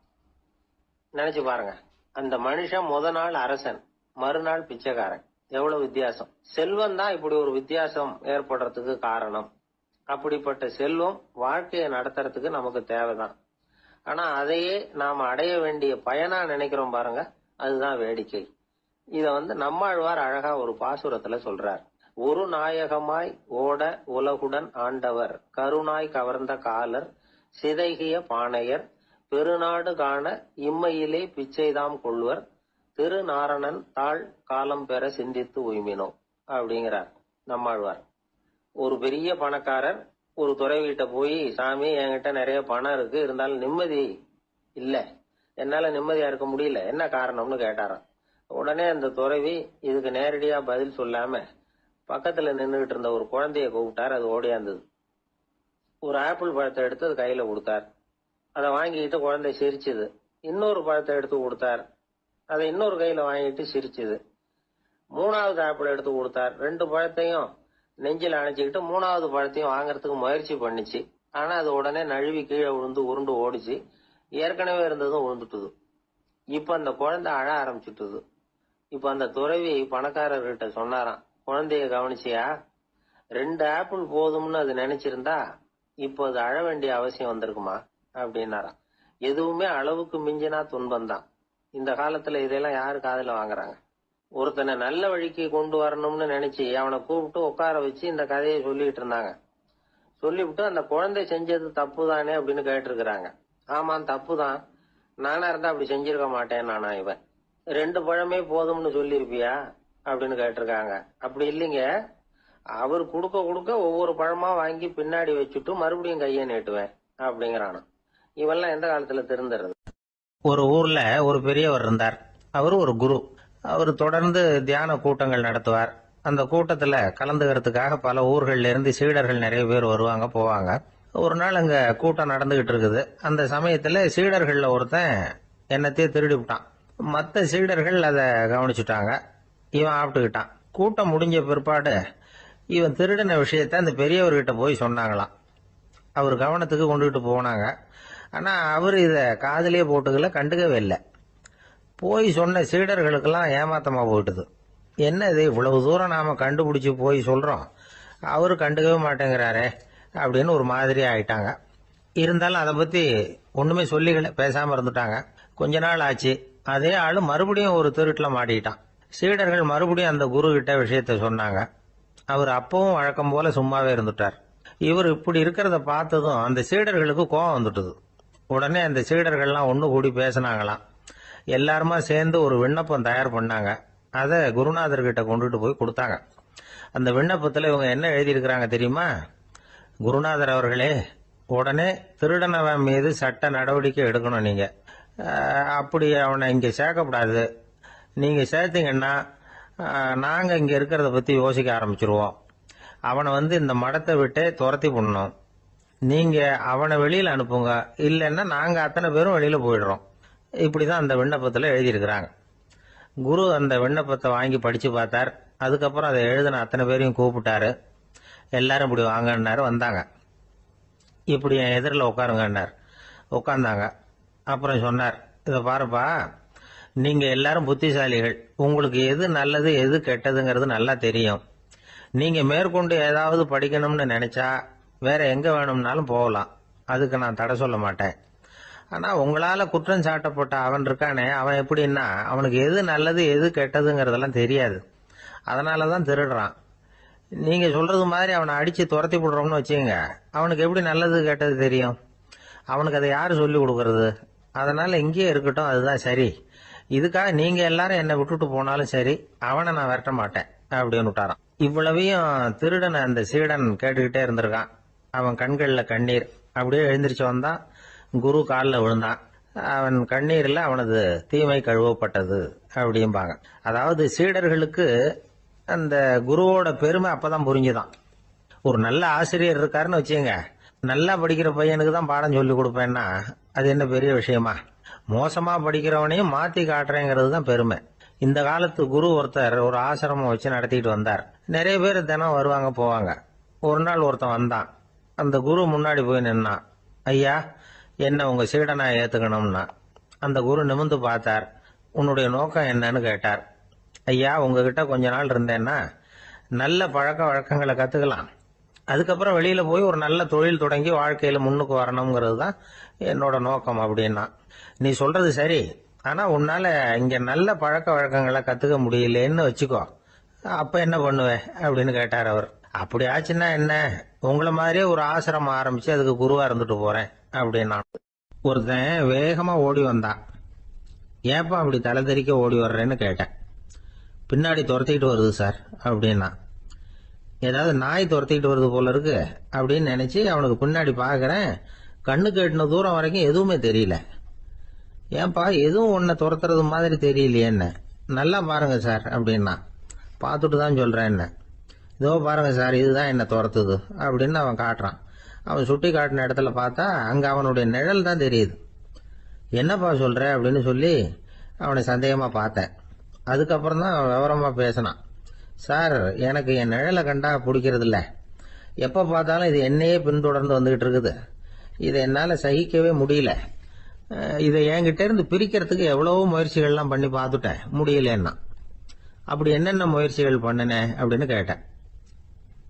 Speaker 2: நினைச்சு பாருங்க. அந்த மனுஷன் முத நாள் அரசன், மறுநாள் பிச்சைக்காரன். எவ்வளவு வித்தியாசம். செல்வம் தான் இப்படி ஒரு வித்தியாசம் ஏற்படுறதுக்கு காரணம். அப்படிப்பட்ட செல்வம் வாழ்க்கையை நடத்துறதுக்கு நமக்கு தேவைதான். ஆனா அதையே நாம அடைய வேண்டிய பயனா நினைக்கிறோம் பாருங்க, அதுதான் வேடிக்கை. இத வந்து நம்மாழ்வார் அழகா ஒரு பாசுரத்துல சொல்றார். ஒரு நாயகமாய் ஓட உலகுடன் ஆண்டவர், கருணாய் கவர்ந்த காலர், சிதைகிய பானையர், பெருநாடு காண இம்மையிலே பிச்சைதாம் கொள்வர், திருநாரணன் தாழ் காலம் பெற சிந்தித்து உய்மினோ அப்படிங்கிறார் நம்மாழ்வார். ஒரு பெரிய பணக்காரர் ஒரு துறவிகிட்ட போய், சாமி என்கிட்ட நிறைய பணம் இருக்கு, இருந்தாலும் நிம்மதி இல்ல, என்னால நிம்மதியா இருக்க முடியல, என்ன காரணம்னு கேட்டாராம். உடனே அந்த துறவி இதுக்கு நேரடியா பதில் சொல்லாம பக்கத்துல நின்றுகிட்டு இருந்த ஒரு குழந்தைய கூப்பிட்டார். அது ஓடியாந்தது. ஒரு ஆப்பிள் பழத்தை எடுத்து அது கையில கொடுத்தார். அதை வாங்கிக்கிட்டு குழந்தை சிரிச்சுது. இன்னொரு பழத்தை எடுத்து கொடுத்தார். அதை இன்னொரு கையில வாங்கிட்டு சிரிச்சுது. மூணாவது ஆப்பிள் எடுத்து கொடுத்தார். 2 பழத்தையும் நெஞ்சில் அணைச்சிக்கிட்டு 3வது பழத்தையும் வாங்கறதுக்கு முயற்சி பண்ணிச்சு. ஆனா அது உடனே நழுவி கீழே விழுந்து உருண்டு ஓடிச்சு. ஏற்கனவே இருந்ததும் விழுந்துட்டுது. இப்ப அந்த குழந்தை அழ ஆரம்பிச்சுட்டுது. இப்ப அந்த துறவி பணக்காரர்கிட்ட சொன்னாராம், குழந்தைய கவனிச்சியா? 2 ஆப்பிள் போதும்னு அது நினைச்சிருந்தா இப்போ அது அழ வேண்டிய அவசியம் வந்திருக்குமா அப்படின்னாராம். எதுவுமே அளவுக்கு மிஞ்சினா துன்பம் தான். இந்த காலத்துல இதெல்லாம் யாரு காதுல வாங்குறாங்க? ஒருத்தனை நல்ல வழிக்கு கொண்டு வரணும்னு நினைச்சு அவனை கூப்பிட்டு உட்கார வச்சு இந்த கதையை சொல்லிட்டு இருந்தாங்க. சொல்லிவிட்டு அந்த குழந்தை செஞ்சது தப்பு தானே அப்படின்னு கேட்டிருக்கிறாங்க. ஆமா, தப்பு தான். நானா இருந்தா அப்படி செஞ்சிருக்க மாட்டேன் நானா இவன். 2 பழமே போதும்னு சொல்லிருப்பியா அப்படின்னு கேட்டிருக்காங்க. அப்படி இல்லைங்க, அவர் கொடுக்க கொடுக்க ஒவ்வொரு பழமா வாங்கி பின்னாடி வச்சுட்டு மறுபடியும் கையை நீட்டுவேன் அப்படிங்கிறானா. இவெல்லாம் எந்த காலத்துல திருந்துறது? ஒரு ஊர்ல ஒரு பெரியவர் இருந்தார். அவர் ஒரு குரு. அவர் தொடர்ந்து தியான கூட்டங்கள் நடத்துவார். அந்த கூட்டத்துல கலந்துக்கிறதுக்காக பல ஊர்கள்ல இருந்து சீடர்கள் நிறைய பேர் வருவாங்க போவாங்க. ஒரு நாள் அங்க கூட்டம் நடந்துகிட்டு இருக்குது. அந்த சமயத்துல சீடர்கள்ல ஒருத்தன் என்னத்தையே திருடி விட்டான். மற்ற சீடர்கள் அதை கவனிச்சுட்டாங்க. இவன் ஆப்பிட்டுக்கிட்டான். கூட்டம் முடிஞ்ச பிற்பாடு இவன் திருடின விஷயத்த அந்த பெரியவர்கிட்ட போய் சொன்னாங்களாம். அவர் கவனத்துக்கு கொண்டுகிட்டு போனாங்க. ஆனா அவர் இத காதலியே போட்டுக்கல, கண்டுக்கவே இல்லை. போய் சொன்ன சீடர்களுக்கெல்லாம் ஏமாத்தமா போயிட்டுது. என்ன இது, இவ்வளவு தூரம் நாம கண்டுபிடிச்சு போய் சொல்றோம், அவரு கண்டுக்கவே மாட்டேங்கிறாரே அப்படின்னு ஒரு மாதிரி ஆயிட்டாங்க. இருந்தாலும் அதை பத்தி ஒண்ணுமே சொல்லிக்கல, பேசாம இருந்துட்டாங்க. கொஞ்ச நாள் ஆச்சு. அதே ஆளு மறுபடியும் ஒரு திருட்டுல மாட்டிக்கிட்டான். சீடர்கள் மறுபடியும் அந்த குரு கிட்ட விஷயத்த சொன்னாங்க. அவர் அப்பவும் வழக்கம் போல சும்மாவே இருந்துட்டார். இவர் இப்படி இருக்கிறத பார்த்ததும் அந்த சீடர்களுக்கு கோபம் வந்துட்டுது. உடனே அந்த சீடர்கள்லாம் ஒண்ணு கூடி பேசினாங்களாம். எல்லாருமா சேர்ந்து ஒரு விண்ணப்பம் தயார் பண்ணாங்க. அதை குருநாதர்கிட்ட கொண்டுட்டு போய் கொடுத்தாங்க. அந்த விண்ணப்பத்துல இவங்க என்ன எழுதியிருக்கிறாங்க தெரியுமா? குருநாதர் அவர்களே, உடனே திருடனவன் மீது சட்ட நடவடிக்கை எடுக்கணும். நீங்க அப்படி அவனை இங்க சேர்க்கப்படாது. நீங்க சேர்த்தீங்கன்னா நாங்க இங்க இருக்கிறத பத்தி யோசிக்க ஆரம்பிச்சிருவோம். அவனை இந்த மடத்தை விட்டே துரத்தி பண்ணணும். நீங்க அவனை வெளியில அனுப்புங்க, இல்லைன்னா நாங்க அத்தனை பேரும் வெளியில போயிடுறோம். இப்படிதான் அந்த விண்ணப்பத்துல எழுதியிருக்கிறாங்க. குரு அந்த விண்ணப்பத்தை வாங்கி படிச்சு பார்த்தார். அதுக்கப்புறம் அதை எழுதின அத்தனை பேரையும் கூப்பிட்டாரு. எல்லாரும் இப்படி வாங்கன்னாரு. வந்தாங்க. இப்படி என் எதிரில் உட்காருங்கன்னார். உட்கார்ந்தாங்க. அப்புறம் சொன்னார், இதை பாருப்பா, நீங்க எல்லாரும் புத்திசாலிகள். உங்களுக்கு எது நல்லது எது கெட்டதுங்கிறது நல்லா தெரியும். நீங்க மேற்கொண்டு ஏதாவது படிக்கணும்னு நினைச்சா வேற எங்க வேணும்னாலும் போகலாம். அதுக்கு நான் தடை சொல்ல மாட்டேன். ஆனா உங்களால குற்றம் சாட்டப்பட்ட அவன் இருக்கானே, அவன் எப்படின்னா அவனுக்கு எது நல்லது எது கெட்டதுங்கிறதெல்லாம் தெரியாது. அதனாலதான் திருடுறான். நீங்க சொல்றது மாதிரி அவனை அடிச்சு துரத்தி விடுறோம்னு வச்சுங்க, அவனுக்கு எப்படி நல்லது கெட்டது தெரியும்? அவனுக்கு அதை யாரு சொல்லி கொடுக்கறது? அதனால இங்கேயே இருக்கட்டும், அதுதான் சரி. இதுக்காக நீங்க எல்லாரும் என்னை விட்டுட்டு போனாலும் சரி, அவனை நான் விரட்ட மாட்டேன் அப்படின்னு விட்டாரான். இவ்வளவையும் திருடனை அந்த சீடன் கேட்டுக்கிட்டே இருந்திருக்கான். அவன் கண்கள்ல கண்ணீர்.
Speaker 3: அப்படியே எழுந்திரிச்சு வந்தான். குரு காலில் விழுந்தான். அவன் கண்ணீரில் அவனது தீமை கழுவப்பட்டது அப்படிம்பாங்க. அதாவது சீடர்களுக்கு அந்த குருவோட பெருமை அப்பதான் புரிஞ்சுதான். ஒரு நல்ல ஆசிரியர் இருக்காருன்னு வச்சுங்க, நல்லா படிக்கிற பையனுக்கு தான் பாடம் சொல்லி கொடுப்பேன்னா அது என்ன பெரிய விஷயமா? மோசமா படிக்கிறவனையும் மாத்தி காட்டுறேங்கிறது தான் பெருமை. இந்த காலத்து குரு ஒருத்தர் ஒரு ஆசிரமம் வச்சு நடத்திட்டு வந்தார். நிறைய பேர் தினம் வருவாங்க போவாங்க. ஒரு நாள் ஒருத்தன் வந்தான். அந்த குரு முன்னாடி போய் நின்னான். ஐயா, என்ன உங்க சீடனா ஏத்துக்கணும்னா. அந்த குரு நிமிர்ந்து பார்த்தார். உன்னுடைய நோக்கம் என்னன்னு கேட்டார். ஐயா, உங்ககிட்ட கொஞ்ச நாள் இருந்தேன்னா நல்ல பழக்க வழக்கங்களை கத்துக்கலாம், அதுக்கப்புறம் வெளியில போய் ஒரு நல்ல தொழில் தொடங்கி வாழ்க்கையில முன்னுக்கு வரணுங்கிறது தான் என்னோட நோக்கம் அப்படின்னா. நீ சொல்றது சரி, ஆனா உன்னால இங்க நல்ல பழக்க வழக்கங்களை கத்துக்க முடியலன்னு வச்சுக்கோ, அப்ப என்ன பண்ணுவேன் அப்படின்னு கேட்டார் அவர். அப்படி ஆச்சுன்னா என்ன, உங்களை மாதிரியே ஒரு ஆசிரமம் ஆரம்பிச்சு அதுக்கு குருவா இருந்துட்டு போறேன் அப்படின்னா. ஒருத்தன் வேகமா ஓடி வந்தான். ஏப்பா அப்படி தலை தெறிக்க ஓடி வர்றேன்னு கேட்டேன். பின்னாடி துரத்திக்கிட்டு வருது சார் அப்படின்னா. ஏதாவது நாய் துரத்திக்கிட்டு வருது போல இருக்கு அப்படின்னு நினைச்சு அவனுக்கு பின்னாடி பாக்குறேன். கண்ணுக்கு எட்டின தூரம் வரைக்கும் எதுவுமே தெரியல. ஏன்பா எதுவும் உன்னை துரத்துறது மாதிரி தெரியலையே என்ன, நல்லா பாருங்க சார் அப்படின்னா. பார்த்துட்டு தான் சொல்றேன் என்ன. இதோ பாருங்க சார், இதுதான் என்ன துரத்துது அப்படின்னு அவன் காட்டுறான். அவன் சுட்டி காட்டின இடத்துல பார்த்தா அங்க அவனுடைய நிழல் தான் தெரியுது. என்னப்பா சொல்ற அப்படின்னு சொல்லி அவனை சந்தேகமா பார்த்தேன். அதுக்கப்புறம் தான் அவன் விவரமா பேசினான். சார், எனக்கு என் நிழலை கண்டா பிடிக்கிறது இல்ல. எப்ப பார்த்தாலும் இது என்னையே பின்தொடர்ந்து வந்துகிட்டு இருக்குது. இதை என்னால சகிக்கவே முடியல. இதை என்கிட்ட இருந்து பிரிக்கிறதுக்கு எவ்வளவோ முயற்சிகள்லாம் பண்ணி பார்த்துட்டேன், முடியலன்னா. அப்படி என்னென்ன முயற்சிகள் பண்ணினேன் அப்படின்னு கேட்டேன்.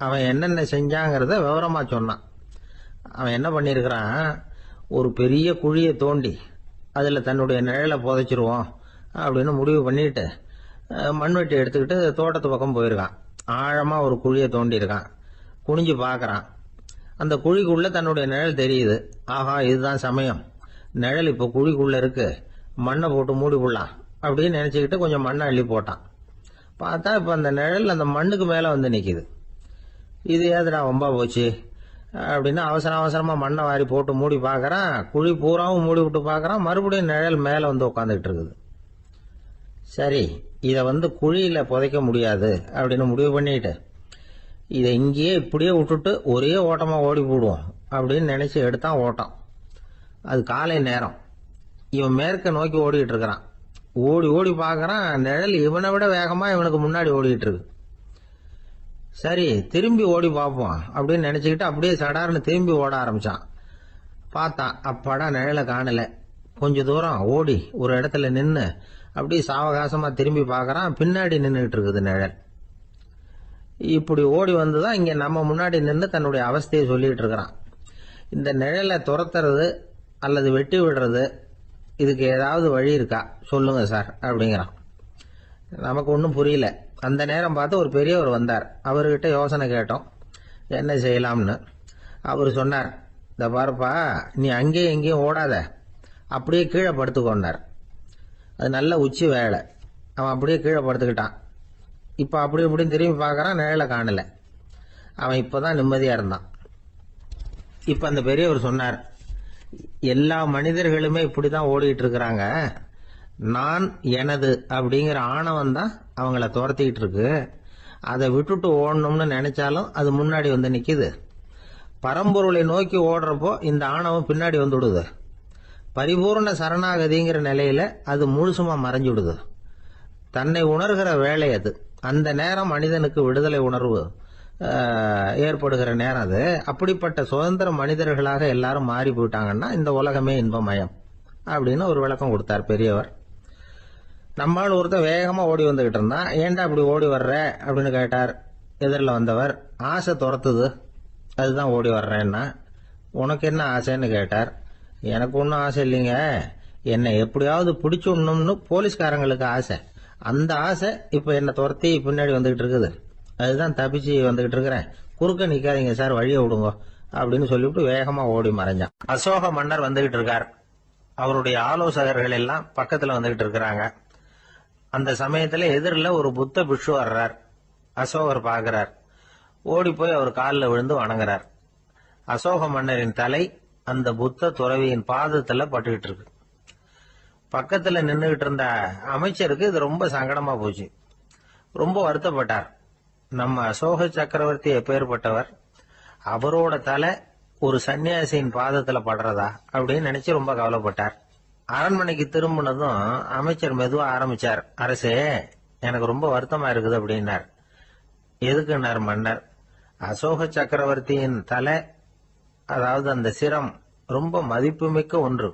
Speaker 3: அவன் என்னென்ன செஞ்சாங்கிறத விவரமா சொன்னான். அவன் என்ன பண்ணிருக்கிறான், ஒரு பெரிய குழியை தோண்டி அதுல தன்னுடைய நிழலை புதைச்சிருவோம் அப்படின்னு முடிவு பண்ணிட்டு மண்வெட்டி எடுத்துக்கிட்டு தோட்டத்து பக்கம் போயிருக்கான். ஆழமா ஒரு குழியை தோண்டி இருக்கான். குனிஞ்சு பாக்குறான். அந்த குழிக்குள்ள தன்னுடைய நிழல் தெரியுது. ஆஹா, இதுதான் சமயம், நிழல் இப்ப குழிக்குள்ள இருக்கு, மண்ணை போட்டு மூடி போடலாம் அப்படின்னு நினைச்சுக்கிட்டு கொஞ்சம் மண்ணை அள்ளி போட்டான். பார்த்தா இப்ப அந்த நிழல் அந்த மண்ணுக்கு மேல வந்து நிக்குது. இது ஏதுடா வம்பா போச்சு அப்படின்னு அவசரமா மண்ணை வாரி போட்டு மூடி பாக்குறான். குழி பூராவும் மூடி விட்டு பாக்குறான். மறுபடியும் நிழல் மேல வந்து உட்காந்துட்டு இருக்குது. சரி, இத குழியில புதைக்க முடியாது அப்படின்னு முடிவு பண்ணிட்டு இதை இங்கேயே இப்படியே விட்டுட்டு ஒரே ஓட்டமா ஓடி போடுவோம் அப்படின்னு நினைச்சு எடுத்தான் ஓட்டம். அது காலை நேரம். இவன் மேற்க நோக்கி ஓடிட்டு இருக்கிறான். ஓடி ஓடி பாக்குறான், நிழல் இவனை விட வேகமா இவனுக்கு முன்னாடி ஓடிட்டு இருக்கு. சரி, திரும்பி ஓடி பார்ப்போம் அப்படின்னு நினைச்சுக்கிட்டு அப்படியே சடார்னு திரும்பி ஓட ஆரம்பிச்சான். பார்த்தான், அப்பாடா நிழலை காணல. கொஞ்ச தூரம் ஓடி ஒரு இடத்துல நின்னு அப்படியே சாவகாசமா திரும்பி பாக்குறான். பின்னாடி நின்றுட்டு இருக்குது நிழல். இப்படி ஓடி வந்துதான் இங்க நம்ம முன்னாடி நின்று தன்னுடைய அவஸ்தையை சொல்லிட்டு இருக்கிறான். இந்த நிழலை துரத்துறது அல்லது வெட்டி விடுறது, இதுக்கு ஏதாவது வழி இருக்கா சொல்லுங்க சார் அப்படிங்கிறான். நமக்கு ஒன்றும் புரியல. அந்த நேரம் பார்த்து ஒரு பெரியவர் வந்தார். அவர்கிட்ட யோசனை கேட்டோம், என்ன செய்யலாம்னு. அவர் சொன்னார், இந்த பாருப்பா, நீ அங்கேயும் எங்கேயும் ஓடாத, அப்படியே கீழே படுத்துக்கொண்டார். அது நல்ல உச்சி வேலை. அவன் அப்படியே கீழே படுத்துக்கிட்டான். இப்ப அப்படி இப்படின்னு திரும்பி பார்க்கறான், நிழலை காணல. அவன் இப்பதான் நிம்மதியா இருந்தான். இப்ப அந்த பெரியவர் சொன்னார், எல்லா மனிதர்களுமே இப்படிதான் ஓடிட்டு இருக்கிறாங்க. நான் எனது அப்படிங்கிற ஆணவம் தான் அவங்கள துரத்திட்டு இருக்கு. அதை விட்டுட்டு ஓடணும்னு நினைச்சாலும் அது முன்னாடி வந்து நிக்குது. பரம்பொருளை நோக்கி ஓடுறப்போ இந்த ஆணவம் பின்னாடி வந்துடுது. பரிபூர்ண சரணாகதிங்கிற நிலையில அது முழுசுமா மறைஞ்சுடுது. தன்னை உணர்கிற வேலை அது. அந்த நேரம் மனிதனுக்கு விடுதலை உணர்வு ஏற்படுகிற நேரம் அது. அப்படிப்பட்ட சுதந்திர மனிதர்களாக எல்லாரும் மாறி போயிட்டாங்கன்னா இந்த உலகமே இன்பமயம் அப்படின்னு ஒரு விளக்கம் கொடுத்தார் பெரியவர். நம்மால் ஒருத்தர் வேகமா ஓடி வந்துகிட்டு இருந்தான். ஏன்டா அப்படி ஓடி வர்ற அப்படின்னு கேட்டார் எதிரில் வந்தவர். ஆசை துரத்துது, அதுதான் ஓடி வர்றேன்னா. உனக்கு என்ன ஆசைன்னு கேட்டார். எனக்கு ஒன்றும் ஆசை இல்லைங்க, என்னை எப்படியாவது பிடிச்சுடணும்னு போலீஸ்காரங்களுக்கு ஆசை. அந்த ஆசை இப்ப என்ன துரத்தி பின்னாடி வந்துகிட்டு இருக்குது. அதுதான் தப்பிச்சு வந்துகிட்டு இருக்கிறேன். குறுக்க நிக்காதீங்க சார், வழியை விடுங்க அப்படின்னு சொல்லிவிட்டு வேகமா ஓடி மறைஞ்சான். அசோக மன்னர் வந்துகிட்டு இருக்கார். அவருடைய ஆலோசகர்கள் எல்லாம் பக்கத்துல வந்துகிட்டு இருக்கிறாங்க. அந்த சமயத்துல எதிரில் ஒரு புத்த பிக்ஷு வர்றார். அசோகர் பாக்குறார். ஓடி போய் அவர் காலில் விழுந்து வணங்குறார். அசோக மன்னரின் தலை அந்த புத்த துறவியின் பாதத்துல பட்டுக்கிட்டு இருக்கு. பக்கத்துல நின்றுகிட்டு இருந்த அமைச்சருக்கு இது ரொம்ப சங்கடமா போச்சு. ரொம்ப வருத்தப்பட்டார். நம்ம அசோக சக்கரவர்த்தி எப்பேற்பட்டவர், அவரோட தலை ஒரு சன்னியாசியின் பாதத்துல படுறதா அப்படின்னு நினைச்சு ரொம்ப கவலைப்பட்டார். அரண்மனைக்கு திரும்பினதும் அமைச்சர் மெதுவா ஆரம்பிச்சார். அரசே, எனக்கு ரொம்ப வருத்தமா இருக்குது அப்படின்னார். எதுக்குன்னார் மன்னர். அசோக சக்கரவர்த்தியின் தலை, அதாவது அந்த சிரம், ரொம்ப மதிப்புமிக்க ஒன்று.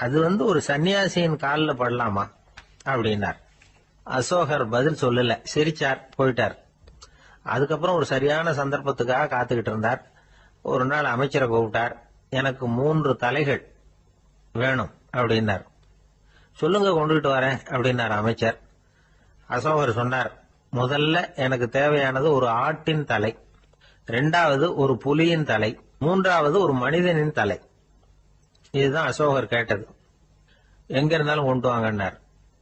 Speaker 3: அது ஒரு சன்னியாசியின் காலில் படலாமா அப்படின்னார். அசோகர் பதில் சொல்லல, சிரிச்சார், போயிட்டார். அதுக்கப்புறம் ஒரு சரியான சந்தர்ப்பத்துக்காக காத்துக்கிட்டு இருந்தார். ஒரு நாள் அமைச்சரை கூப்பிட்டார். எனக்கு 3 தலைகள் வேணும் அப்படின்னார். சொல்லுங்க, கொண்டுகிட்டு வரேன் அப்படின்னார் அமைச்சர். அசோகர் சொன்னார், முதல்ல எனக்கு தேவையானது ஒரு ஆட்டின் தலை, 2வது ஒரு புலியின் தலை, 3வது ஒரு மனிதனின் தலை. இதுதான் அசோகர் கேட்டது. எங்க இருந்தாலும் கொண்டு வாங்கன்னார்.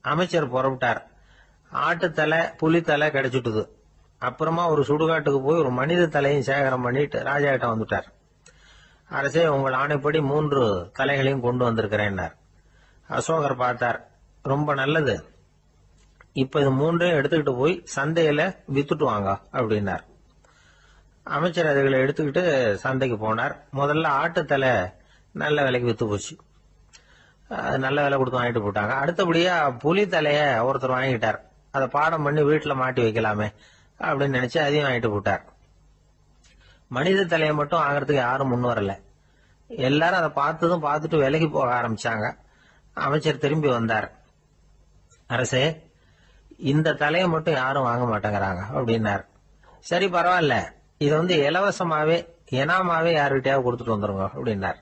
Speaker 3: அமைச்சர் புறப்பட்டார். ஆட்டுத்தலை, புலித்தலை கிடைச்சிட்டுது. அப்புறமா ஒரு சுடுகாட்டுக்கு போய் ஒரு மனித தலையும் சேகரம் பண்ணிட்டு ராஜா கிட்ட வந்துட்டார். அரசே, உங்கள் ஆணைப்படி 3 தலைகளையும் கொண்டு வந்திருக்கிறேன்னார். அசோகர் பார்த்தார். ரொம்ப நல்லது, இப்ப இது 3ஐயும் எடுத்துக்கிட்டு போய் சந்தையில வித்துட்டு வாங்க அப்படின்னார். அமைச்சர் அதுகளை எடுத்துக்கிட்டு சந்தைக்கு போனார். முதல்ல ஆட்டுத்தலை நல்ல விலைக்கு வித்து போச்சு. நல்ல விலை கொடுத்து வாங்கிட்டு போட்டாங்க. அடுத்தபடியா புலி தலைய ஒருத்தர் வாங்கிட்டார். அதை பாடம் பண்ணி வீட்டுல மாட்டி வைக்கலாமே அப்படின்னு நினைச்சு அதையும் வாங்கிட்டு போட்டார். மனித தலையை மட்டும் வாங்கறதுக்கு யாரும் முன் வரல. எல்லாரும் அதை பார்த்துட்டு விலைக்கு போக ஆரம்பிச்சாங்க. அமைச்சர் திரும்பி வந்தார். அரசே, இந்த தலையை மட்டும் யாரும் வாங்க மாட்டேங்கிறாங்க அப்படின்னார். சரி, பரவாயில்ல, இதை இலவசமாவே எனாமாவே யாருக்கிட்டையாவது கொடுத்துட்டு வந்துருங்க அப்படின்னார்.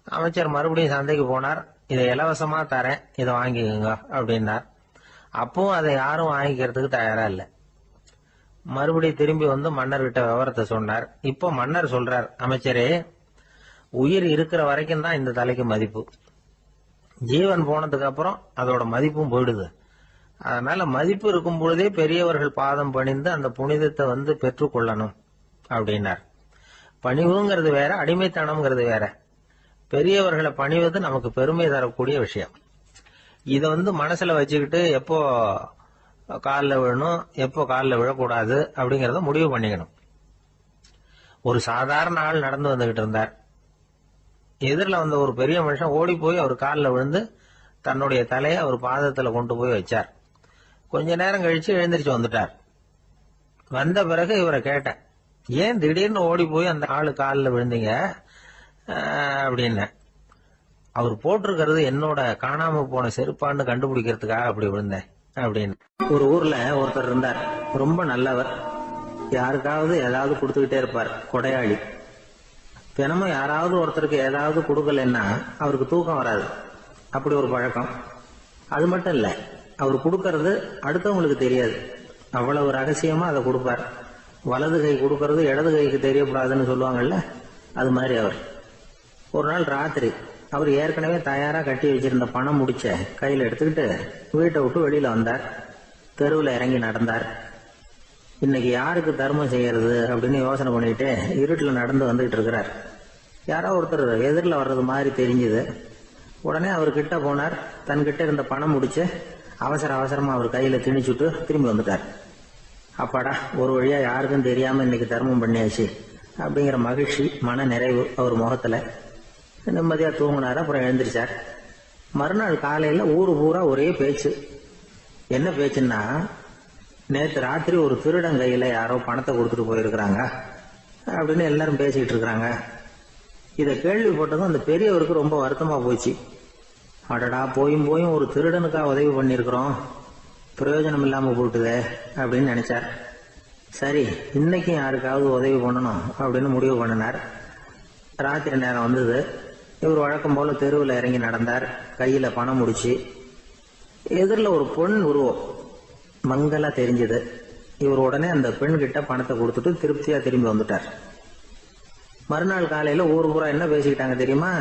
Speaker 3: அமைச்சர் மறுபடியும் சந்தைக்கு போனார். இதை இலவசமா தரேன், இதை வாங்கிக்கோங்க அப்படின்னார். அப்பவும் அதை யாரும் வாங்கிக்கிறதுக்கு தயாரா இல்லை. மறுபடியும் திரும்பி வந்து மன்னர்கிட்ட விவரத்தை சொன்னார். இப்போ மன்னர் சொல்றார், அமைச்சரே, உயிர் இருக்கிற வரைக்கும் தான் இந்த தலைக்கு மதிப்பு. ஜீவன் போனதுக்கு அப்புறம் அதோட மதிப்பும் போயிடுது. அதனால மதிப்பு இருக்கும் பொழுதே பெரியவர்கள் பாதம் பணிந்து அந்த புனிதத்தை பெற்றுக்கொள்ளணும் அப்படின்னார். பணிவுங்கிறது வேற, அடிமைத்தனம்ங்கிறது வேற. பெரியவர்களை பணிவது நமக்கு பெருமை தரக்கூடிய விஷயம். இதை மனசுல வச்சுக்கிட்டு எப்போ காலில் விழணும், எப்போ காலில் விழக்கூடாது அப்படிங்கறத முடிவு பண்ணிக்கணும். ஒரு சாதாரண ஆள் நடந்து வந்துகிட்டு இருந்தார். எதிரில் வந்த ஒரு பெரிய மனுஷன் ஓடி போய் அவர் காலில் விழுந்து தன்னுடைய தலையை அவர் பாதத்துல கொண்டு போய் வச்சார். கொஞ்ச நேரம் கழிச்சு எழுந்திரிச்சு வந்துட்டார். வந்த பிறகு இவரை கேட்டேன், ஏன் திடீர்னு ஓடி போய் அந்த ஆளு காலில் விழுந்தீங்க அப்படின்னு. அவர் போட்டிருக்கிறது என்னோட காணாம போன செருப்பான்னு கண்டுபிடிக்கிறதுக்காக அப்படி விழுந்தேன் அப்படின்னு. ஒரு ஊர்ல ஒருத்தர் இருந்தார். ரொம்ப நல்லவர். யாருக்காவது ஏதாவது கொடுத்துக்கிட்டே இருப்பார். கொடையாளி. தினமும் யாராவது ஒருத்தருக்கு ஏதாவது கொடுக்கலன்னா அவருக்கு தூக்கம் வராது. அப்படி ஒரு பழக்கம். அது மட்டும் இல்ல, அவர் கொடுக்கறது அடுத்தவங்களுக்கு தெரியாது. அவ்வளவு ரகசியமா அதை கொடுப்பார். வலது கை கொடுக்கறது இடது கைக்கு தெரியக்கூடாதுன்னு சொல்லுவாங்கல்ல, அது மாதிரி அவர். ஒரு நாள் ராத்திரி அவர் ஏற்கனவே தயாரா கட்டி வச்சிருந்த பணம் முடிச்ச கையில எடுத்துக்கிட்டு வீட்டை விட்டு வெளியில வந்தார். தெருவில் இறங்கி நடந்தார். இன்னைக்கு யாருக்கு தர்மம் செய்யறது அப்படின்னு யோசனை பண்ணிட்டு இருட்டில் நடந்து வந்துகிட்டு இருக்கிறார். யாரோ ஒருத்தர் எதிரில் வர்றது மாதிரி தெரிஞ்சுது. உடனே அவர் கிட்ட போனார். தன்கிட்ட இருந்த பணம் முடிச்சு அவசரமா அவர் கையில திணிச்சுட்டு திரும்பி வந்துட்டார். அப்பாடா, ஒரு வழியா யாருக்கும் தெரியாம இன்னைக்கு தர்மம் பண்ணியாச்சு அப்படிங்கிற மகிழ்ச்சி, மன நிறைவு அவர் முகத்துல. நிம்மதியா தூங்கினார். அப்புறம் எழுந்திரிச்சார். மறுநாள் காலையில ஊரு பூரா ஒரே பேச்சு. என்ன பேச்சுன்னா, நேற்று ராத்திரி ஒரு திருடன் கையில யாரோ பணத்தை கொடுத்துட்டு போயிருக்கிறாங்க அப்படின்னு எல்லாரும் பேசிக்கிட்டு இருக்கிறாங்க. இதை கேள்விப்பட்டதும் அந்த பெரியவருக்கு ரொம்ப வருத்தமா போச்சு. அடடா, போயும் ஒரு திருடனுக்கா உதவி பண்ணிருக்கிறோம், பிரயோஜனம் இல்லாம போட்டுதே அப்படின்னு நினைச்சார். சரி, இன்னைக்கும் யாருக்காவது உதவி பண்ணணும் அப்படின்னு முடிவு பண்ணினார். ராத்திரி நேரம் வந்தது. இவர் வழக்கம் போல தெருவில் இறங்கி நடந்தார். கையில பணம் முடிச்சு. எதிரில் ஒரு பெண் உருவம் மங்கலா தெரிஞ்சது. இவர் உடனே அந்த பெண் கிட்ட பணத்தை கொடுத்துட்டு திருப்தியா திரும்பி வந்துட்டார். மறுநாள் காலையில ஊர் பூரா என்ன பேசிக்கிட்டாங்க தெரியுமா?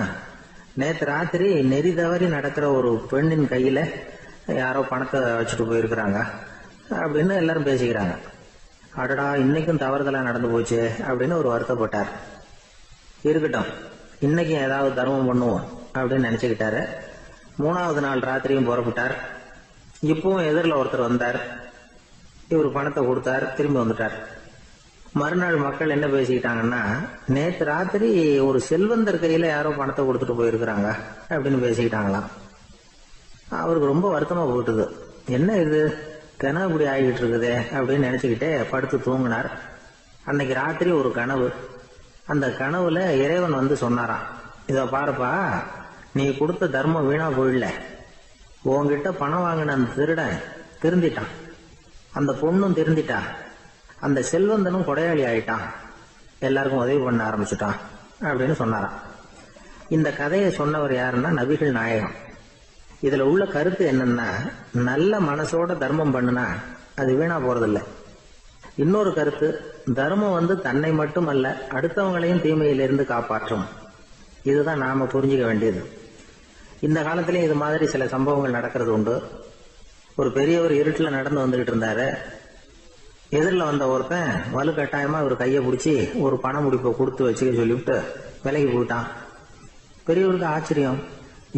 Speaker 3: நேற்று ராத்திரி நெறி தவறி நடக்கிற ஒரு பெண்ணின் கையில யாரோ பணத்தை வச்சுட்டு போயிருக்கிறாங்க அப்படின்னு எல்லாரும் பேசிக்கிறாங்க. அடடா, இன்னைக்கும் தவறுதலா நடந்து போச்சு அப்படின்னு ஒரு வருத்தப்பட்டார். இருக்கட்டும்,
Speaker 2: இன்னைக்கு ஏதாவது தர்மம் பண்ணுவோம் அப்படின்னு நினைச்சுக்கிட்டாரு. 3வது நாள் ராத்திரியும் புறப்பட்டார். இப்பவும் எதிரில் ஒருத்தர் வந்தார். இவர் பணத்தை கொடுத்தார், திரும்பி வந்துட்டார். மறுநாள் மக்கள் என்ன பேசிக்கிட்டாங்கன்னா, நேற்று ராத்திரி ஒரு செல்வந்தர் கையில யாரோ பணத்தை கொடுத்துட்டு போயிருக்கிறாங்க அப்படின்னு பேசிக்கிட்டாங்களாம். அவருக்கு ரொம்ப வருத்தமா போயிட்டுது. என்ன இது தினம் இப்படி ஆகிட்டு இருக்குதே அப்படின்னு நினைச்சுக்கிட்டே படுத்து தூங்கினார். அன்னைக்கு ராத்திரி ஒரு கனவு. அந்த கனவுல இறைவன் வந்து சொன்னாராம், இத பாருப்பா, நீ கொடுத்த தர்மம் வீணா போயிடல. உன்கிட்ட பணம் வாங்கின அந்த திருடன் திருந்திட்டான், அந்த பொண்ணும் திருந்திட்டா, அந்த செல்வந்தனும் கொடையாளி ஆயிட்டான், எல்லாருக்கும் உதவி பண்ண ஆரம்பிச்சுட்டான் அப்படின்னு சொன்னாராம். இந்த கதையை சொன்னவர் யாருன்னா நபிகள் நாயகம். இதுல உள்ள கருத்து என்னன்னா, நல்ல மனசோட தர்மம் பண்ணுனா அது வீணா போறதில்லை. இன்னொரு கருத்து, தர்மம் வந்து தன்னை மட்டுமல்ல அடுத்தவங்களையும் தீமையிலிருந்து காப்பாற்றும். இதுதான் நாம புரிஞ்சுக்க வேண்டியது. இந்த காலத்திலயும் இது மாதிரி சில சம்பவங்கள் நடக்கிறது உண்டு. ஒரு பெரியவர் இருட்டுல நடந்து வந்துகிட்டு இருந்தாரு. எதிரில் வந்த ஒருத்தன் வலுக்கட்டாயமா ஒரு கையை பிடிச்சி ஒரு பண முடிப்பை கொடுத்து வச்சுக்க சொல்லிவிட்டு விலைக்கு போயிட்டான். பெரியவருக்கு ஆச்சரியம்,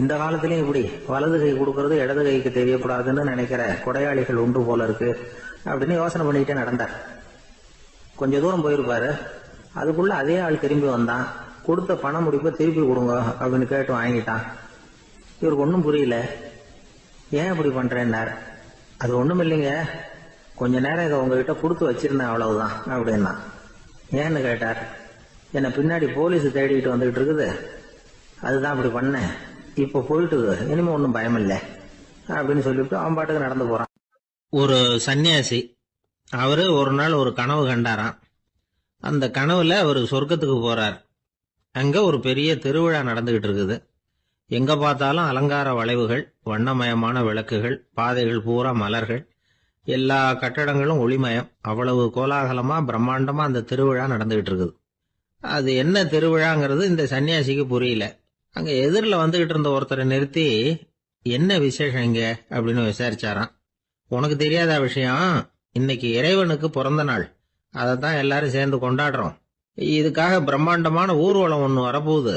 Speaker 2: இந்த காலத்திலயும் இப்படி வலது கை கொடுக்கறது இடது கைக்கு தெரியக்கூடாதுன்னு நினைக்கிற கொடையாளிகள் உண்டு போல இருக்கு அப்படின்னு யோசனை பண்ணிக்கிட்டே நடந்தார். கொஞ்ச தூரம் போயிருப்பாரு. அதுக்குள்ள அதே ஆள் திரும்பி வந்தான். கொடுத்த பண முடிப்பை திருப்பி கொடுங்க அப்படின்னு கேட்டு வாங்கிட்டான். இவருக்கு ஒன்றும் புரியல. ஏன் இப்படி பண்றேன்னார். அது ஒண்ணும் இல்லைங்க, கொஞ்ச நேரம் இதை உங்ககிட்ட கொடுத்து வச்சிருந்தேன் அவ்வளவுதான் அப்படின்னா. ஏன்னு கேட்டார். என்னை பின்னாடி போலீஸ் தேடிக்கிட்டு வந்துகிட்டு இருக்குது, அதுதான் அப்படி பண்ணேன், இப்ப போயிட்டு இனிமே ஒன்றும் பயம் இல்லை அப்படின்னு சொல்லிவிட்டு அவன் பாட்டுக்கு நடந்து போறான்.
Speaker 3: ஒரு சன்னியாசி அவரு ஒரு நாள் ஒரு கனவு கண்டாராம். அந்த கனவுல அவர் சொர்க்கத்துக்கு போறார். அங்க ஒரு பெரிய திருவிழா நடந்துகிட்டு இருக்குது. எங்க பார்த்தாலும் அலங்கார வளைவுகள், வண்ணமயமான விளக்குகள், பாதைகள் பூரா மலர்கள், எல்லா கட்டடங்களும் ஒளிமயம். அவ்வளவு கோலாகலமா பிரம்மாண்டமா அந்த திருவிழா நடந்துகிட்டு இருக்குது. அது என்ன திருவிழாங்கிறது இந்த சன்னியாசிக்கு புரியல. அங்க எதிரில் வந்துகிட்டு இருந்த ஒருத்தரை நிறுத்தி, என்ன விசேஷம் இங்க அப்படின்னு விசாரிச்சாராம். உனக்கு தெரியாத விஷயம், இன்னைக்கு இறைவனுக்கு பிறந்த நாள், அதைத்தான் எல்லாரும் சேர்ந்து கொண்டாடுறோம். இதுக்காக பிரம்மாண்டமான ஊர்வலம் ஒண்ணு வரப்போகுது,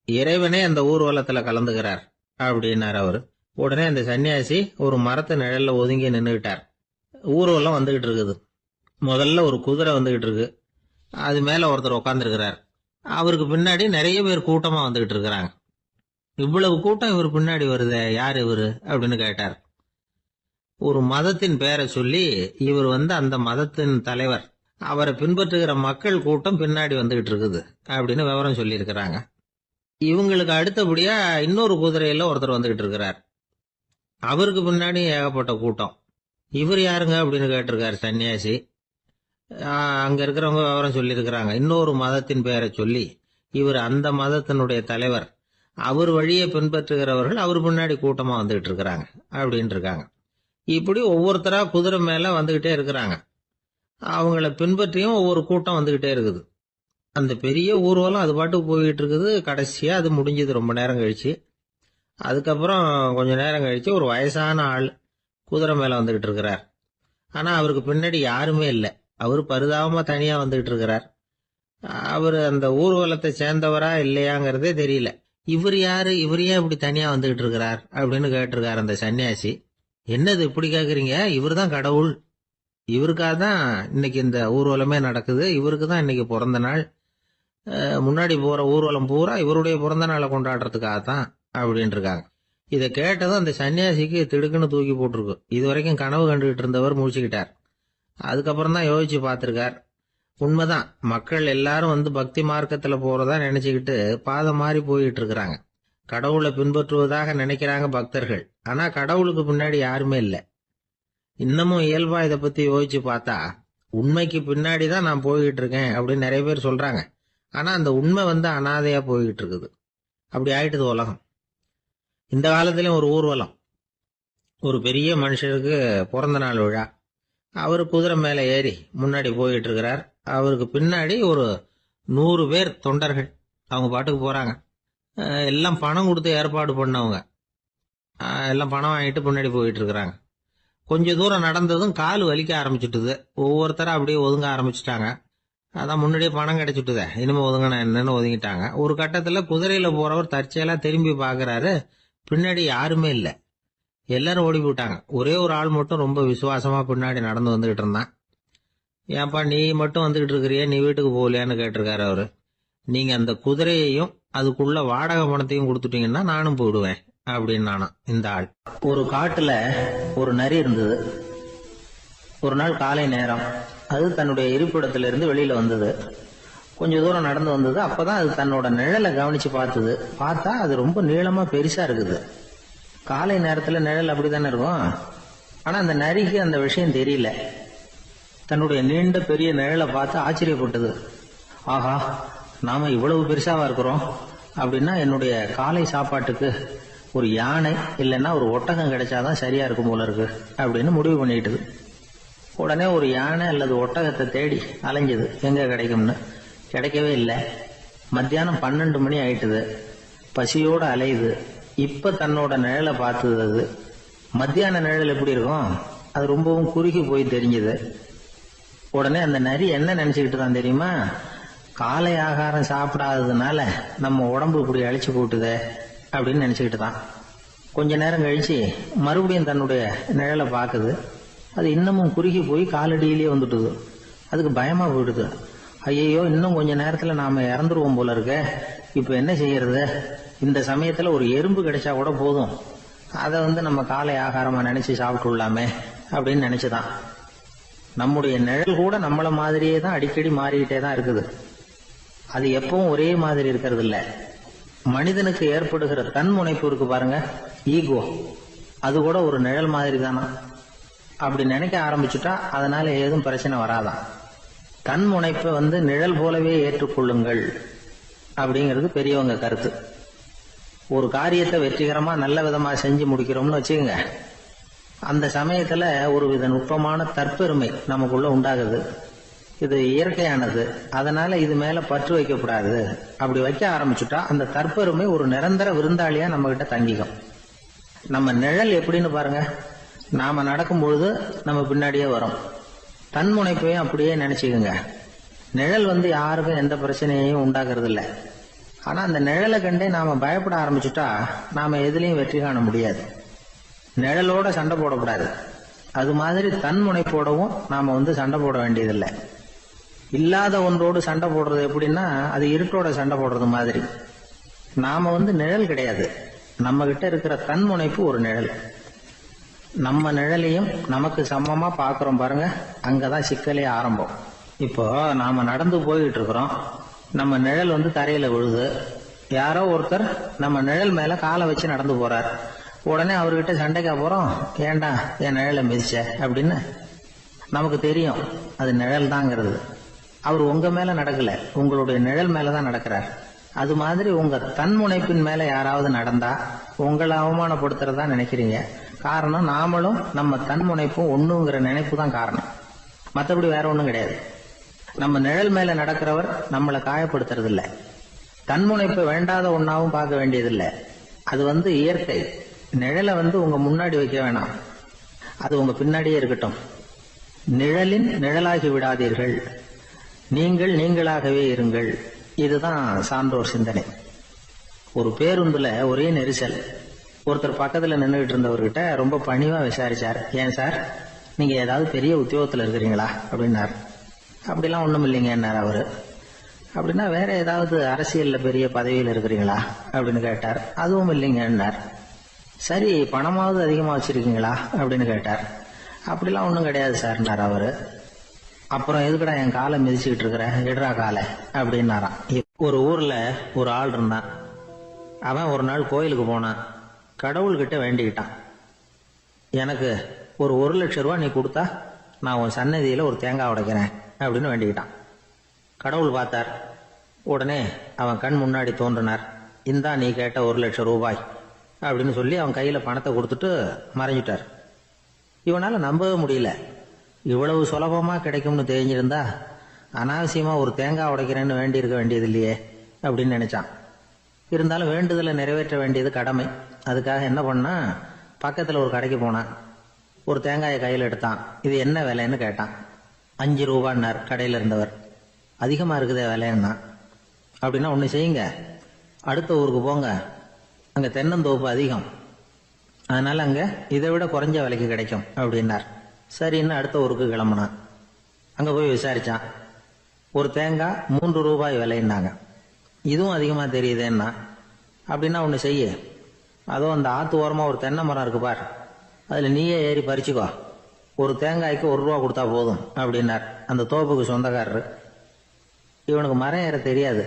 Speaker 3: இறைவனே அந்த ஊர்வலத்துல கலந்துகிறார் அப்படின்னார் அவரு. உடனே அந்த சன்னியாசி ஒரு மரத்து நிழல்ல ஒதுங்கி நின்றுகிட்டார். ஊர்வலம் வந்துகிட்டு இருக்குது. முதல்ல ஒரு குதிரை வந்துகிட்டு இருக்கு, அது மேல ஒருத்தர் உட்காந்துருக்கிறார். அவருக்கு பின்னாடி நிறைய பேர் கூட்டமா வந்துகிட்டு இருக்கிறாங்க. இவ்வளவு கூட்டம் இவர் பின்னாடி வருதே, யார் இவரு அப்படின்னு கேட்டார். ஒரு மதத்தின் பெயரை சொல்லி, இவர் வந்து அந்த மதத்தின் தலைவர், அவரை பின்பற்றுகிற மக்கள் கூட்டம் பின்னாடி வந்துகிட்டு இருக்குது அப்படின்னு விவரம் சொல்லி இருக்கிறாங்க. இவங்களுக்கு அடுத்தபடியா இன்னொரு குதிரையில ஒருத்தர் வந்துகிட்டு இருக்கிறார். அவருக்கு பின்னாடி ஏகப்பட்ட கூட்டம். இவர் யாருங்க அப்படின்னு கேட்டிருக்காரு சன்னியாசி. அங்க இருக்கிறவங்க விவரம் சொல்லி இருக்கிறாங்க. இன்னொரு மதத்தின் பெயரை சொல்லி, இவர் அந்த மதத்தினுடைய தலைவர், அவர் வழியை பின்பற்றுகிறவர்கள் அவர் பின்னாடி கூட்டமா வந்துகிட்டு இருக்கிறாங்க அப்படின்னு இருக்காங்க. இப்படி ஒவ்வொருத்தரா குதிரை மேல வந்துகிட்டே இருக்கிறாங்க. அவங்கள பின்பற்றியும் ஒவ்வொரு கூட்டம் வந்துகிட்டே இருக்குது. அந்த பெரிய ஊர்வலம் அது பாட்டுக்கு போயிட்டு இருக்குது. கடைசியா அது முடிஞ்சது ரொம்ப நேரம் கழிச்சு. அதுக்கப்புறம் கொஞ்ச நேரம் கழிச்சு ஒரு வயசான ஆள் குதிரை மேல வந்துகிட்டு இருக்கிறார். ஆனா அவருக்கு பின்னாடி யாருமே இல்லை. அவர் பரிதாபமா தனியா வந்துகிட்டு இருக்கிறார். அவர் அந்த ஊர்வலத்தை சேர்ந்தவரா இல்லையாங்கிறதே தெரியல. இவர் யாரு, இவர் ஏன் இப்படி தனியா வந்துகிட்டு இருக்கிறார் அப்படின்னு கேட்டிருக்காரு அந்த சன்னியாசி. என்னது இப்படி கேக்குறீங்க, இவர் தான் கடவுள், இவருக்காக தான் இன்னைக்கு இந்த ஊர்வலமே நடக்குது, இவருக்கு தான் இன்னைக்கு பிறந்த நாள், முன்னாடி போற ஊர்வலம் பூரா இவருடைய பிறந்த நாளை கொண்டாடுறதுக்காகத்தான் அப்படின்னு இருக்காங்க. இதை கேட்டதும் அந்த சன்னியாசிக்கு திடுக்குன்னு தூக்கி போட்டிருக்கு. இது வரைக்கும் கனவு கண்டுகிட்டு இருந்தவர் முடிச்சுக்கிட்டார். அதுக்கப்புறம் தான் யோசிச்சு பார்த்திருக்கார். உண்மைதான், மக்கள் எல்லாரும் வந்து பக்தி மார்க்கத்துல போறதா நினைச்சுக்கிட்டு பாதை மாறி போயிட்டு இருக்கிறாங்க. கடவுளை பின்பற்றுவதாக நினைக்கிறாங்க பக்தர்கள். ஆனா கடவுளுக்கு பின்னாடி யாருமே இல்லை. இன்னமும் இயல்பா இதை பத்தி யோசிச்சு பார்த்தா, உண்மைக்கு பின்னாடி தான் நான் போய்கிட்டு இருக்கேன் அப்படின்னு நிறைய பேர் சொல்றாங்க. ஆனா அந்த உண்மை வந்து அனாதையா போய்கிட்டு இருக்குது. அப்படி ஆயிட்டுது உலகம். இந்த காலத்திலயும் ஒரு ஊர்வலம், ஒரு பெரிய மனுஷருக்கு பிறந்த நாள் விழா. அவரு குதிரை மேல ஏறி முன்னாடி போயிட்டு இருக்கிறார். அவருக்கு பின்னாடி ஒரு 100 பேர் தொண்டர்கள், அவங்க பாட்டுக்கு போறாங்க. எல்லாம் பணம் கொடுத்து ஏற்பாடு பண்ணவங்க, எல்லாம் பணம் வாங்கிட்டு பின்னாடி போயிட்டு இருக்கிறாங்க. கொஞ்ச தூரம் நடந்ததும் கால் வலிக்க ஆரம்பிச்சுட்டுது. ஒவ்வொருத்தரும் அப்படியே ஒதுங்க ஆரம்பிச்சுட்டாங்க. அதான் முன்னாடியே பணம் கிடைச்சுட்டுதே, இனிமே ஒதுங்கினா என்னன்னு ஒதுங்கிட்டாங்க. ஒரு கட்டத்துல குதிரையில போறவர் தற்செயலா திரும்பி பாக்குறாரு, பின்னாடி யாருமே இல்ல, எல்லாரும் ஓடி போயிட்டாங்க. ஒரே ஒரு ஆள் மட்டும் ரொம்ப விசுவாசமா பின்னாடி நடந்து வந்துகிட்டு இருந்தான். ஏன்பா நீ மட்டும் வந்துகிட்டு இருக்கிறிய, நீ வீட்டுக்கு போகலையான்னு கேட்டிருக்காரு அவரு. நீங்க அந்த குதிரையையும் அதுக்குள்ள வாடகை பணத்தையும் கொடுத்துட்டீங்கன்னா நானும் போயிடுவேன் அப்படின்னு நானும் இந்த ஆள்.
Speaker 2: ஒரு காட்டுல ஒரு நரி இருந்தது. ஒரு நாள் காலை நேரம் அது தன்னுடைய இருப்பிடத்திலிருந்து வெளியில வந்தது. கொஞ்ச தூரம் நடந்து வந்தது. அப்பதான் அது தன்னோட நிழலை கவனிச்சு பார்த்தது. பார்த்தா அது ரொம்ப நீளமா பெருசா இருக்குது. காலை நேரத்துல நிழல் அப்படித்தானே இருக்கும். ஆனா அந்த நரிக்கு அந்த விஷயம் தெரியல. தன்னுடைய நீண்ட பெரிய நிழலை பார்த்து ஆச்சரியப்பட்டது. ஆஹா, நாம இவ்வளவு பெருசாவா இருக்கிறோம் அப்படின்னா என்னுடைய காலை சாப்பாட்டுக்கு ஒரு யானை இல்லைன்னா ஒரு ஒட்டகம் கிடைச்சாதான் சரியா இருக்கும் போல இருக்கு அப்படின்னு முடிவு பண்ணிக்கிட்டது. உடனே ஒரு யானை அல்லது ஒட்டகத்தை தேடி அலைஞ்சது, எங்க கிடைக்கும்னு. கிடைக்கவே இல்லை. மத்தியானம் 12 மணி ஆயிட்டுது. பசியோட அலையுது. இப்ப தன்னோட நிழலை பார்த்தது. அது மத்தியான நிழல் எப்படி இருக்கும், அது ரொம்பவும் குறுகி போய் தெரிஞ்சது. உடனே அந்த நரி என்ன நினைச்சுக்கிட்டு தான் தெரியுமா, காலை ஆகாரம் சாப்பிடாததுனால நம்ம உடம்பு இப்படி அழிச்சு போட்டுதே அப்படின்னு நினைச்சுக்கிட்டு தான். கொஞ்ச நேரம் கழிச்சு மறுபடியும் தன்னுடைய நிழலை பார்க்குது. அது இன்னமும் குறுகி போய் காலடியிலேயே வந்துட்டுது. அதுக்கு பயமா போயிடுது. ஐயோ, இன்னும் கொஞ்ச நேரத்துல நாம இறந்துருவோம் போல இருக்க, இப்ப என்ன செய்யறது? இந்த சமயத்துல ஒரு எறும்பு கிடைச்சா கூட போதும், அதை நம்ம காலை ஆகாரமா நினைச்சு சாப்பிட்டுள்ளாமே அப்படின்னு நினைச்சுதான். நம்முடைய நிழல் கூட நம்மள மாதிரியே தான் அடிக்கடி மாறிக்கிட்டே தான் இருக்குது. அது எப்பவும் ஒரே மாதிரி இருக்கிறது இல்ல. மனிதனுக்கு ஏற்படுகிற தன்முனைப்பு இருக்கு பாருங்க, ஈகோ, அது கூட ஒரு நிழல் மாதிரி தானா. அப்படி நினைக்க ஆரம்பிச்சுட்டா அதனால ஏதும் பிரச்சனை வராதான். தன்முனைப்பை நிழல் போலவே ஏற்றுக்கொள்ளுங்கள் அப்படிங்கிறது பெரியவங்க கருத்து. ஒரு காரியத்தை வெற்றிகரமா நல்ல விதமா செஞ்சு முடிக்கிறோம்னு வச்சுக்கோங்க, அந்த சமயத்துல ஒரு வித நுட்பமான தற்பெருமை நமக்குள்ள உண்டாகுது. இது இயற்கையானது, அதனால இது மேல பற்று வைக்கக்கூடாது. அப்படி வைக்க ஆரம்பிச்சுட்டா அந்த தற்பெருமை ஒரு நிரந்தர விருந்தாளியா நம்ம கிட்ட தங்கிக்கும். நம்ம நிழல் எப்படின்னு பாருங்க, நாம நடக்கும் பொழுது நம்ம பின்னாடியே வரும். தன்முனைப்பையும் அப்படியே நினைச்சுக்குங்க. நிழல் யாருக்கும் எந்த பிரச்சனையையும் உண்டாக்குறது இல்லை. ஆனா அந்த நிழலை கண்டே நாம பயப்பட ஆரம்பிச்சுட்டா நாம எதுலயும் வெற்றி காண முடியாது. நிழலோட சண்டை போடக்கூடாது. அது மாதிரி தன்முனைப்போடவும் நாம சண்டை போட வேண்டியதில்லை. இல்லாத ஒன்றோடு சண்டை போடுறது எப்படின்னா, அது இருட்டோட சண்டை போடுறது மாதிரி. நாம நிழல் கிடையாது, நம்ம கிட்ட இருக்கிற தன்முனைப்பு ஒரு நிழல். நம்ம நிழலையும் நமக்கு சமமா பாக்குறோம் பாருங்க, அங்கதான் சிக்கலே ஆரம்பம். இப்போ நாம நடந்து போயிட்டு இருக்கிறோம், நம்ம நிழல் தரையில விழுது. யாரோ ஒருத்தர் நம்ம நிழல் மேல காலை வச்சு நடந்து போறார். உடனே அவர்கிட்ட சண்டைக்கா போறோம், ஏண்டா என் நிழலை மிதிச்ச அப்படின்னு. நமக்கு தெரியும் அது நிழல் தாங்கிறது. அவர் உங்க மேல நடக்கல, உங்களுடைய நிழல் மேலதான் நடக்கிறார். அது மாதிரி உங்க தன்முனைப்பின் மேல யாராவது நடந்தா உங்களை அவமானப்படுத்துறதா நினைக்கிறீங்க. காரணம், நாமளும் நம்ம தன்முனைப்பும் ஒண்ணுங்கிற நினைப்பு தான் காரணம், மற்றபடி வேற ஒண்ணும் கிடையாது. நம்ம நிழல் மேல நடக்கிறவர் நம்மளை காயப்படுத்துறது இல்ல. தன்முனைப்பை வேண்டாத ஒன்னாவும் பார்க்க வேண்டியதில்லை. அது இயற்கை. நிழலை உங்க முன்னாடி வைக்க வேணாம், அது உங்க பின்னாடியே இருக்கட்டும். நிழலின் நிழலாகி விடாதீர்கள், நீங்கள் நீங்களாகவே இருங்கள். இதுதான் சான்றோர் சிந்தனை. ஒரு பேருந்துல ஒரே நெரிசல். ஒருத்தர் பக்கத்துல நின்றுகிட்டு இருந்தவர்கிட்ட ரொம்ப பணிவா விசாரிச்சார், ஏன் சார் நீங்க ஏதாவது பெரிய உத்தியோகத்துல இருக்கிறீங்களா அப்படின்னாரு. அப்படிலாம் ஒண்ணும் இல்லைங்கன்னார் அவரு. அப்படின்னா வேற ஏதாவது அரசியல்ல பெரிய பதவியில் இருக்கிறீங்களா அப்படின்னு கேட்டார். அதுவும் இல்லைங்கன்னார். சரி, பணமாவது அதிகமா வச்சிருக்கீங்களா அப்படின்னு கேட்டார். அப்படிலாம் ஒண்ணும் கிடையாது சார்னார் அவரு. அப்புறம் எதுக்கடா என் காலை மிதிச்சுக்கிட்டு இருக்கிற, எடுறா காலை அப்படின்னாராம். ஒரு ஊர்ல ஒரு ஆள் இருந்தான். அவன் ஒரு நாள் கோயிலுக்கு போனான். கடவுள்கிட்ட வேண்டிக்கிட்டான், எனக்கு ஒரு 1,00,000 ரூபாய் நீ கொடுத்தா நான் உன் சன்னதியில ஒரு தேங்காய் உடைக்கிறேன் அப்படின்னு வேண்டிக்கிட்டான். கடவுள் பார்த்தார். உடனே அவன் கண் முன்னாடி தோன்றினார். இந்தா நீ கேட்ட 1,00,000 ரூபாய் அப்படின்னு சொல்லி அவன் கையில பணத்தை கொடுத்துட்டு மறைஞ்சிட்டார். இவனால நம்பவே முடியல. இவ்வளவு சுலபமா கிடைக்கும்னு தெரிஞ்சிருந்தா அனாவசியமா ஒரு தேங்காய் உடைக்கிறேன்னு வேண்டி இருக்க வேண்டியது இல்லையே அப்படின்னு நினைச்சான். இருந்தாலும் வேண்டுதலை நிறைவேற்ற வேண்டியது கடமை. அதுக்காக என்ன பண்ணா, பக்கத்துல ஒரு கடைக்கு போனான். ஒரு தேங்காயை கையில் எடுத்தான். இது என்ன விலைன்னு கேட்டான். 5 ரூபான்னார் கடையில இருந்தவர். அதிகமாக இருக்குதே விலைன்னா. அப்படின்னா ஒன்று செய்யுங்க, அடுத்த ஊருக்கு போங்க, அங்கே தென்னந்தோப்பு அதிகம், அதனால அங்கே இதை விட குறைஞ்ச விலைக்கு கிடைக்கும் அப்படின்னார். சரின்னு அடுத்த ஊருக்கு கிளம்புனான். அங்கே போய் விசாரிச்சான். ஒரு தேங்காய் 3 ரூபாய் விலைன்னாங்க. இதுவும் அதிகமாக தெரியுதேன்னா. அப்படின்னா ஒன்று செய்ய, அதோ அந்த ஆற்று ஓரமாக ஒரு தென்னை மரம் இருக்கு பார், அதில் நீயே ஏறி பறிச்சுக்கோ, ஒரு தேங்காய்க்கு 1 ரூபா கொடுத்தா போதும் அப்படின்னார் அந்த தோப்புக்கு சொந்தக்காரரு. இவனுக்கு மரம் ஏற தெரியாது,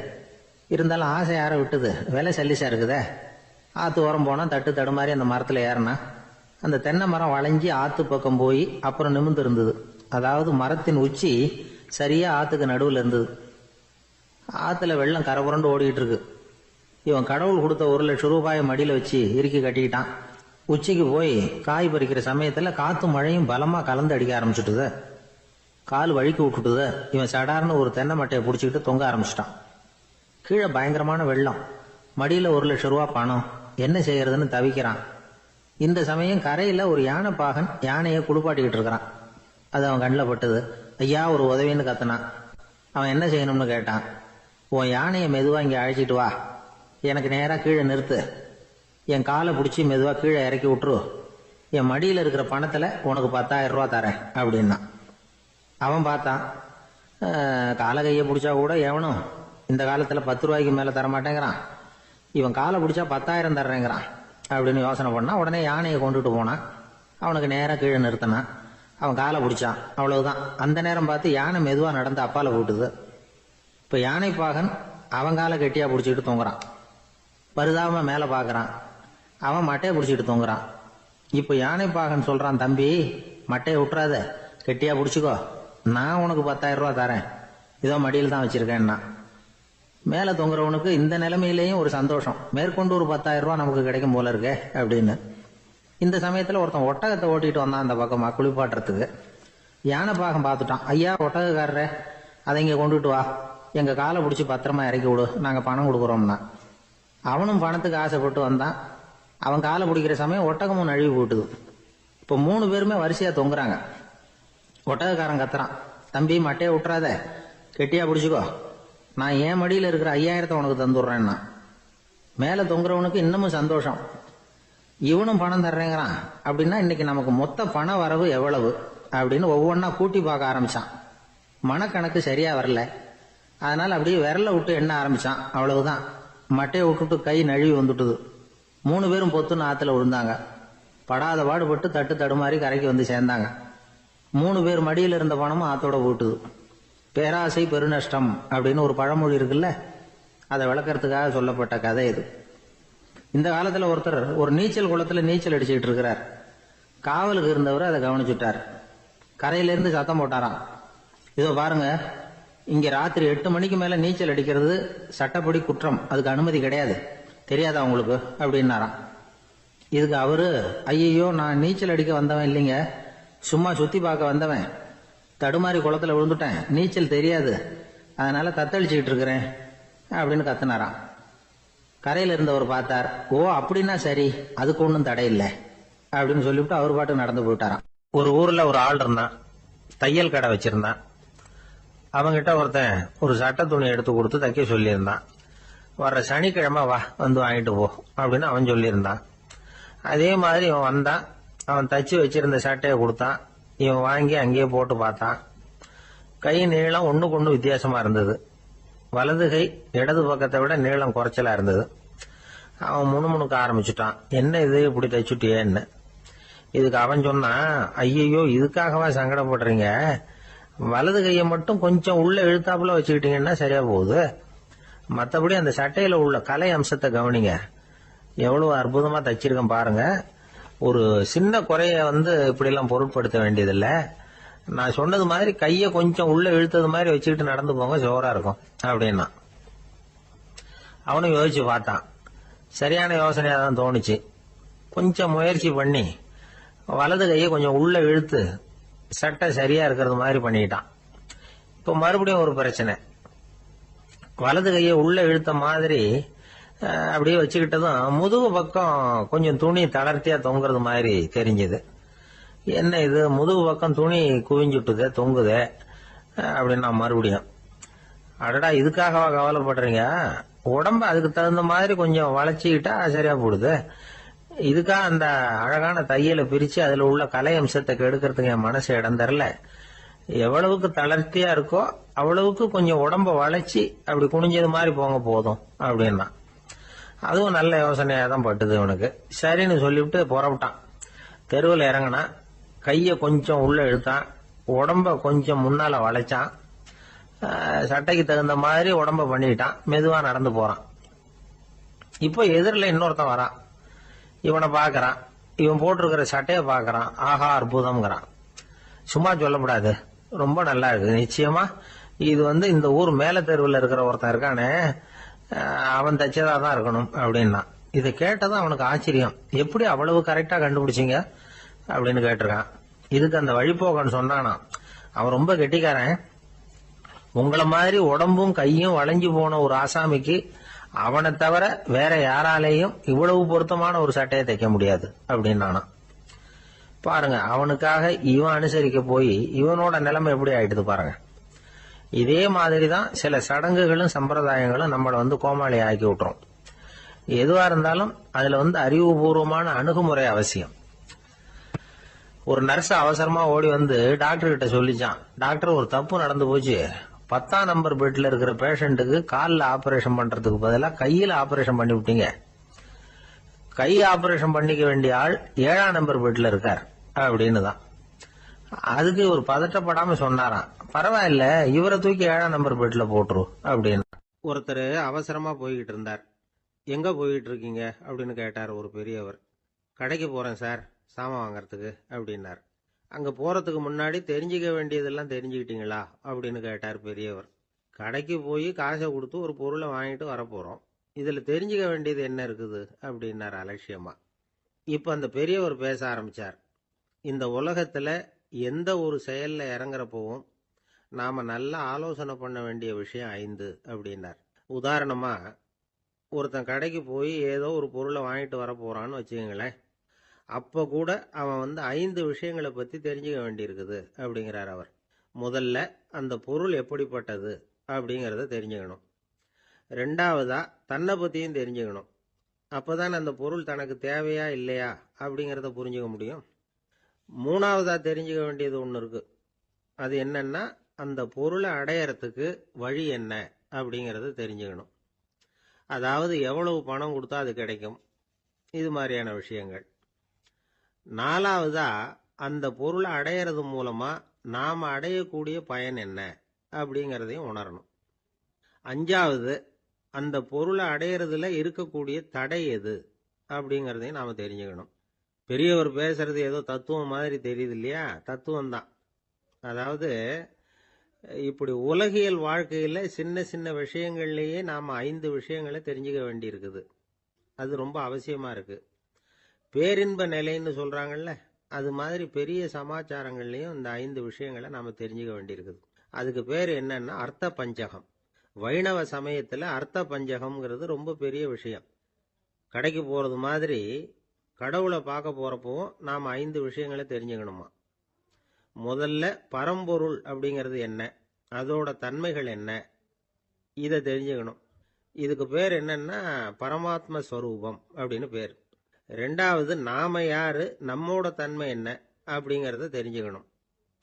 Speaker 2: இருந்தாலும் ஆசை யாரை விட்டுது, விலை சல்லிசா இருக்குதே. ஆற்று ஓரம் போனால் தட்டு தடுமாறி அந்த மரத்தில் ஏறினா அந்த தென்னை மரம் வளைஞ்சி ஆற்று பக்கம் போய் அப்புறம் நிமிர்ந்து இருந்தது. அதாவது மரத்தின் உச்சி சரியா ஆற்றுக்கு நடுவில் இருந்தது. ஆற்றுல வெள்ளம் கரபுரண்டு ஓடிக்கிட்டு இருக்கு. இவன் கடவுள் கொடுத்த 1 லட்சம் ரூபாயை மடியில் வச்சு இறுக்கி கட்டிக்கிட்டான். உச்சிக்கு போய் காய் பறிக்கிற சமயத்தில் காற்றும் மழையும் பலமாக கலந்து அடிக்க ஆரம்பிச்சுட்டுது. கால் வழுக்கி விட்டுட்டுது. இவன் சடார்னு ஒரு தென்னை மட்டையை பிடிச்சிக்கிட்டு தொங்க ஆரம்பிச்சிட்டான். கீழே பயங்கரமான வெள்ளம், மடியில் 1 லட்சம் ரூபா பணம், என்ன செய்யறதுன்னு தவிக்கிறான். இந்த சமயம் கரையில் ஒரு யானை பாகன் யானையை குளிப்பாட்டிக்கிட்டு இருக்கிறான். அது அவன் கண்ணில் பட்டது. ஐயா ஒரு உதவின்னு கத்துனான். அவன் என்ன செய்யணும்னு கேட்டான். உன் யானையை மெதுவாக இங்கே அழைச்சிட்டு வா, எனக்கு நேராக கீழே நிறுத்து, என் காலை பிடிச்சி மெதுவாக கீழே இறக்கி விட்டுரு, என் மடியில் இருக்கிற பணத்தில் உனக்கு 10,000 ரூபா தரேன் அப்படின்னா. அவன் பார்த்தான், காலை கையை பிடிச்சா கூட எவனும் இந்த காலத்தில் 10 ரூபாய்க்கு மேலே தரமாட்டேங்கிறான், இவன் காலை பிடிச்சா 10,000 தர்றேங்கிறான் அப்படின்னு யோசனை பண்ணான். உடனே யானையை கொண்டுட்டு போனான். அவனுக்கு நேராக கீழே நிறுத்தினான். அவன் காலை பிடிச்சான். அவ்வளவுதான். அந்த நேரம் பார்த்து யானை மெதுவாக நடந்து அப்பால போட்டுது. இப்போ யானை பாகன் அவன் காலை கெட்டியாக பிடிச்சிக்கிட்டு தொங்குறான். பரிதாபமா மேலே பார்க்குறான். அவன் மட்டையை பிடிச்சிட்டு தொங்குறான். இப்போ யானை பாகன் சொல்கிறான், தம்பி மட்டையை விட்டுறாத, கெட்டியாக பிடிச்சிக்கோ, நான் உனக்கு 10,000 ரூபா தரேன், இதோ மடியில் தான் வச்சிருக்கேன்னா. மேலே தொங்குறவனுக்கு இந்த நிலைமையிலேயும் ஒரு சந்தோஷம், மேற்கொண்டு ஒரு 10,000 ரூபா நமக்கு கிடைக்கும் போல இருக்கே அப்படின்னு. இந்த சமயத்தில் ஒருத்தன் ஒட்டகத்தை ஓட்டிகிட்டு வந்தான் அந்த பக்கமாக குளிப்பாட்டுறதுக்கு. யானை பாகம் பார்த்துட்டான். ஐயா ஒட்டகக்காரரே, அதை இங்கே கொண்டுட்டு வா, எங்கள் காலை பிடிச்சி பத்திரமா இறக்கி விடு, நாங்கள் பணம் கொடுக்குறோம்னா. அவனும் பணத்துக்கு ஆசைப்பட்டு வந்தான். அவன் காலை பிடிக்கிற சமயம் ஒட்டகமும் நழுவி போட்டுது. இப்போ 3 பேருமே வரிசையாக தொங்குறாங்க. ஒட்டகக்காரன் கத்துறான், தம்பி மட்டையை விட்டுறாத, கெட்டியாக பிடிச்சிக்கோ, நான் என் மடியில் இருக்கிற 5,000 உனக்கு தந்துடுறேன்னா. மேலே தொங்குறவனுக்கு இன்னமும் சந்தோஷம், இவனும் பணம் தர்றேங்கிறான், அப்படின்னா இன்னைக்கு நமக்கு மொத்த பண வரவு எவ்வளவு அப்படின்னு ஒவ்வொன்றா கூட்டி பார்க்க ஆரம்பிச்சான். மனக்கணக்கு சரியா வரல, அதனால அப்படியே விரல விட்டு எண்ண ஆரம்பிச்சான். அவ்வளவுதான், மட்டையை விட்டுட்டு கை நழுவி வந்துட்டுது. 3 பேரும் பொத்துன்னு ஆத்துல விழுந்தாங்க. படாத பாடுபட்டு தட்டு தடுமாறி கரைக்கு வந்து சேர்ந்தாங்க. 3 பேர் மடியில் இருந்த பணமும் ஆத்தோட போட்டுது. பேராசை பெருநஷ்டம் அப்படின்னு ஒரு பழமொழி இருக்குல்ல, அதை விளக்கறதுக்காக சொல்லப்பட்ட கதை இது. இந்த காலத்துல ஒருத்தர் ஒரு நீச்சல் குளத்துல நீச்சல் அடிச்சுக்கிட்டு இருக்கிறார். காவலுக்கு இருந்தவர் அதை கவனிச்சுட்டார். கரையிலிருந்து சத்தம் போட்டாராம், இதோ பாருங்க, இங்க ராத்திரி 8 மணிக்கு மேல நீச்சல் அடிக்கிறது சட்டப்படி குற்றம், அதுக்கு அனுமதி கிடையாது, தெரியாதா உங்களுக்கு அப்படின்னாராம். இதுக்கு அவரு, ஐயோ நான் நீச்சல் அடிக்க வந்தவன் இல்லைங்க, சும்மா சுத்தி பார்க்க வந்தவன், தடுமாறி குளத்துல விழுந்துட்டேன், நீச்சல் தெரியாது, அதனால தத்தளிச்சுக்கிட்டு இருக்கிறேன் அப்படின்னு கத்துனாராம். கரையில இருந்தவர் பார்த்தார். ஓ அப்படின்னா சரி, அதுக்கு ஒன்றும் தடை இல்லை அப்படின்னு சொல்லிவிட்டு அவர் பாட்டு நடந்து போயிட்டாராம்.
Speaker 3: ஒரு ஊர்ல ஒரு ஆள் இருந்தான், தையல் கடை வச்சிருந்தான். அவங்கிட்ட ஒருத்தன் ஒரு சட்டை துணி எடுத்து கொடுத்து தைக்க சொல்லியிருந்தான். வர்ற சனிக்கிழமை வா, வந்து வாங்கிட்டு போ அப்படின்னு அவன் சொல்லியிருந்தான். அதே மாதிரி இவன் வந்தான். அவன் தச்சு வச்சிருந்த சட்டையை கொடுத்தான். இவன் வாங்கி அங்கேயே போட்டு பார்த்தான். கை நீளம் ஒண்ணுக்கு ஒண்ணு வித்தியாசமா இருந்தது. வலது கை இடது பக்கத்தை விட நீளம் குறைச்சலா இருந்தது. அவன் முணுமுணுக்க ஆரம்பிச்சுட்டான், என்ன இது இப்படி தைச்சுட்டியேன்னு. இதுக்கு அவன் சொன்னான், ஐயோ இதுக்காகவா சங்கடப்படுறீங்க, வலது கையை மட்டும் கொஞ்சம் உள்ள இழுத்தாப்புல வச்சுக்கிட்டீங்கன்னா சரியா போகுது, மற்றபடி அந்த சட்டையில உள்ள கலை அம்சத்தை கவனிங்க, எவ்வளவு அற்புதமா தைச்சிருக்கேன் பாருங்க, ஒரு சின்ன குறைய இப்படி எல்லாம் பொருட்படுத்த வேண்டியதில்லை, நான் சொன்னது மாதிரி கையை கொஞ்சம் உள்ள இழுத்தது மாதிரி வச்சுக்கிட்டு நடந்து போங்க, ஜோரா இருக்கும் அப்படின்னா. அவனும் யோசிச்சு பார்த்தான். சரியான யோசனையா தான் தோணுச்சு. கொஞ்சம் முயற்சி பண்ணி வலது கையை கொஞ்சம் உள்ள இழுத்து சட்டை சரியா இருக்கிறது மாதிரி பண்ணிட்டான். இப்ப மறுபடியும் ஒரு பிரச்சனை. வலது கையை உள்ள இழுத்த மாதிரி அப்படியே வச்சுக்கிட்டதும் முதுகு பக்கம் கொஞ்சம் துணி தளர்த்தியா தொங்குறது மாதிரி தெரிஞ்சது. என்ன இது, முதுகு பக்கம் துணி குவிஞ்சுட்டுதே, தொங்குதே அப்படின்னா மறுபடியும் அடடா, இதுக்காகவா கவலைப்படுறீங்க? உடம்ப அதுக்கு தகுந்த மாதிரி கொஞ்சம் வளைச்சிக்கிட்டா சரியா போடுது. இதுக்காக அந்த அழகான தையலை பிரிச்சு அதுல உள்ள கலை அம்சத்தை கெடுக்கிறதுக்கு என் மனசு இடம் தரல. எவ்வளவுக்கு தளர்த்தியா இருக்கோ அவ்வளவுக்கு கொஞ்சம் உடம்ப வளைச்சி அப்படி குனிஞ்சது மாதிரி போங்க போதும் அப்படின்னா. அதுவும் நல்ல யோசனையா தான் பட்டுது இவனுக்கு. சரின்னு சொல்லிவிட்டு புறப்பட்டான். தெருவில் இறங்கினா, கைய கொஞ்சம் உள்ள இழுத்தான், உடம்ப கொஞ்சம் முன்னால வளைச்சான், சட்டைக்கு தகுந்த மாதிரி உடம்ப பண்ணிட்டான், மெதுவா நடந்து போறான். இப்போ எதிரில் இன்னொருத்தன் வரான். இவனை பாக்குறான், இவன் போட்டிருக்கிற சட்டைய பாக்குறான். ஆஹா அற்புதம்ங்கிறான். சும்மா சொல்லக்கூடாது, ரொம்ப நல்லா இருக்கு. நிச்சயமா இது இந்த ஊர் மேல தெருவில் இருக்கிற ஒருத்தன் இருக்கானே, அவன் தச்சதா தான் இருக்கணும் அப்படின்னா. இதை கேட்டதும் அவனுக்கு ஆச்சரியம். எப்படி அவ்வளவு கரெக்டா கண்டுபிடிச்சிங்க அப்படின்னு கேட்டிருக்கான். இதுக்கு அந்த வழிபோக்கன்னு சொன்னானா, அவன் ரொம்ப கெட்டிக்காரன். உங்களை மாதிரி உடம்பும் கையும் வளைஞ்சு போன ஒரு ஆசாமிக்கு அவனை தவிர வேற யாராலேயும் இவ்வளவு பொருத்தமான ஒரு சட்டையை தைக்க முடியாது அப்படின்னானா. பாருங்க, அவனுக்காக இவன் அனுசரிக்க போய் இவனோட நிலைமை எப்படி ஆயிடுது பாருங்க. இதே மாதிரிதான் சில சடங்குகளும் சம்பிரதாயங்களும் நம்மளை கோமாளி ஆக்கி விட்டுரும். எதுவா இருந்தாலும் அதுல அறிவுபூர்வமான அணுகுமுறை அவசியம். ஒரு நர்ஸ் அவசரமா ஓடி டாக்டர் கிட்ட சொல்லிச்சான், டாக்டர் ஒரு தப்பு நடந்து போச்சு, 10ஆம் நம்பர் பெட்ல இருக்கிற பேஷண்ட்டுக்கு காலில் ஆபரேஷன் பண்றதுக்கு பதிலாக கையில் ஆபரேஷன் பண்ணி விட்டீங்க. கை ஆபரேஷன் பண்ணிக்க வேண்டிய ஆள் 7ஆம் நம்பர் பெட்ல இருக்கார் அப்படின்னு தான். அதுக்கு ஒரு பதட்டப்படாம சொன்னாராம், பரவாயில்ல இவரை தூக்கி 7ஆம் நம்பர் பெட்ல போட்டுரு அப்படின்னு. ஒருத்தர் அவசரமா போய்கிட்டு இருந்தார். எங்க போய்கிட்டு இருக்கீங்க அப்படின்னு கேட்டார் ஒரு பெரியவர். கடைக்கு போறேன் சார், சாமான் வாங்கறதுக்கு அப்படின்னார். அங்க போறதுக்கு முன்னாடி தெரிஞ்சுக்க வேண்டியதெல்லாம் தெரிஞ்சுக்கிட்டீங்களா அப்படின்னு கேட்டார் பெரியவர். கடைக்கு போய் காசை கொடுத்து ஒரு பொருளை வாங்கிட்டு வரப்போறோம், இதுல தெரிஞ்சுக்க வேண்டியது என்ன இருக்குது அப்படின்னார் அலட்சியமா. இப்ப அந்த பெரியவர் பேச ஆரம்பிச்சார். இந்த உலகத்துல எந்த ஒரு செயல்ல இறங்குறப்பவும் நாம நல்லா ஆலோசனை பண்ண வேண்டிய விஷயம் 5 அப்படின்னார். உதாரணமா, ஒருத்தன் கடைக்கு போய் ஏதோ ஒரு பொருளை வாங்கிட்டு வர போறான்னு வச்சுக்கங்களேன். அப்ப கூட அவன் 5 விஷயங்களை பத்தி தெரிஞ்சுக்க வேண்டியிருக்குது அப்படிங்கிறார் அவர். முதல்ல அந்த பொருள் எப்படிப்பட்டது அப்படிங்கறத தெரிஞ்சுக்கணும். 2வதா தன்னை பத்தியும் தெரிஞ்சுக்கணும். அப்பதான் அந்த பொருள் தனக்கு தேவையா இல்லையா அப்படிங்கறத புரிஞ்சுக்க முடியும். 3வதா தெரிஞ்சுக்க வேண்டியது ஒண்ணு இருக்கு. அது என்னன்னா, அந்த பொருளை அடையறதுக்கு வழி என்ன அப்படிங்கறத தெரிஞ்சுக்கணும். அதாவது எவ்வளவு பணம் கொடுத்தா அது கிடைக்கும், இது மாதிரியான விஷயங்கள். 4வதா அந்த பொருளை அடையிறது மூலமா நாம அடையக்கூடிய பயன் என்ன அப்படிங்கறதையும் உணரணும். 5வது அந்த பொருளை அடையிறதுல இருக்கக்கூடிய தடை எது அப்படிங்கறதையும் நாம தெரிஞ்சுக்கணும். பெரியவர் பேசுறது ஏதோ தத்துவம் மாதிரி தெரியுது இல்லையா? தத்துவம் தான். அதாவது இப்படி உலகியல் வாழ்க்கையில சின்ன சின்ன விஷயங்கள்லயே நாம 5 விஷயங்களை தெரிஞ்சுக்க வேண்டி இருக்குது. அது ரொம்ப அவசியமா இருக்கு. பேரின்ப நிலைன்னு சொல்றாங்கல்ல, அது மாதிரி பெரிய சமாச்சாரங்கள்லயும் இந்த 5 விஷயங்களை நாம தெரிஞ்சுக்க வேண்டியிருக்குது. அதுக்கு பேர் என்னன்னா அர்த்த பஞ்சகம். வைணவ சமயத்துல அர்த்த பஞ்சகம்ங்கிறது ரொம்ப பெரிய விஷயம். கடைக்கு போறது மாதிரி கடவுளை பார்க்க போறப்பவும் நாம 5 விஷயங்களை தெரிஞ்சுக்கணுமா. முதல்ல பரம்பொருள் அப்படிங்கிறது என்ன, அதோட தன்மைகள் என்ன, இதை தெரிஞ்சுக்கணும். இதுக்கு பேர் என்னன்னா பரமாத்ம ஸ்வரூபம் அப்படின்னு பேர். 2வது நாம யாரு, நம்மோட தன்மை என்ன அப்படிங்கறத தெரிஞ்சுக்கணும்.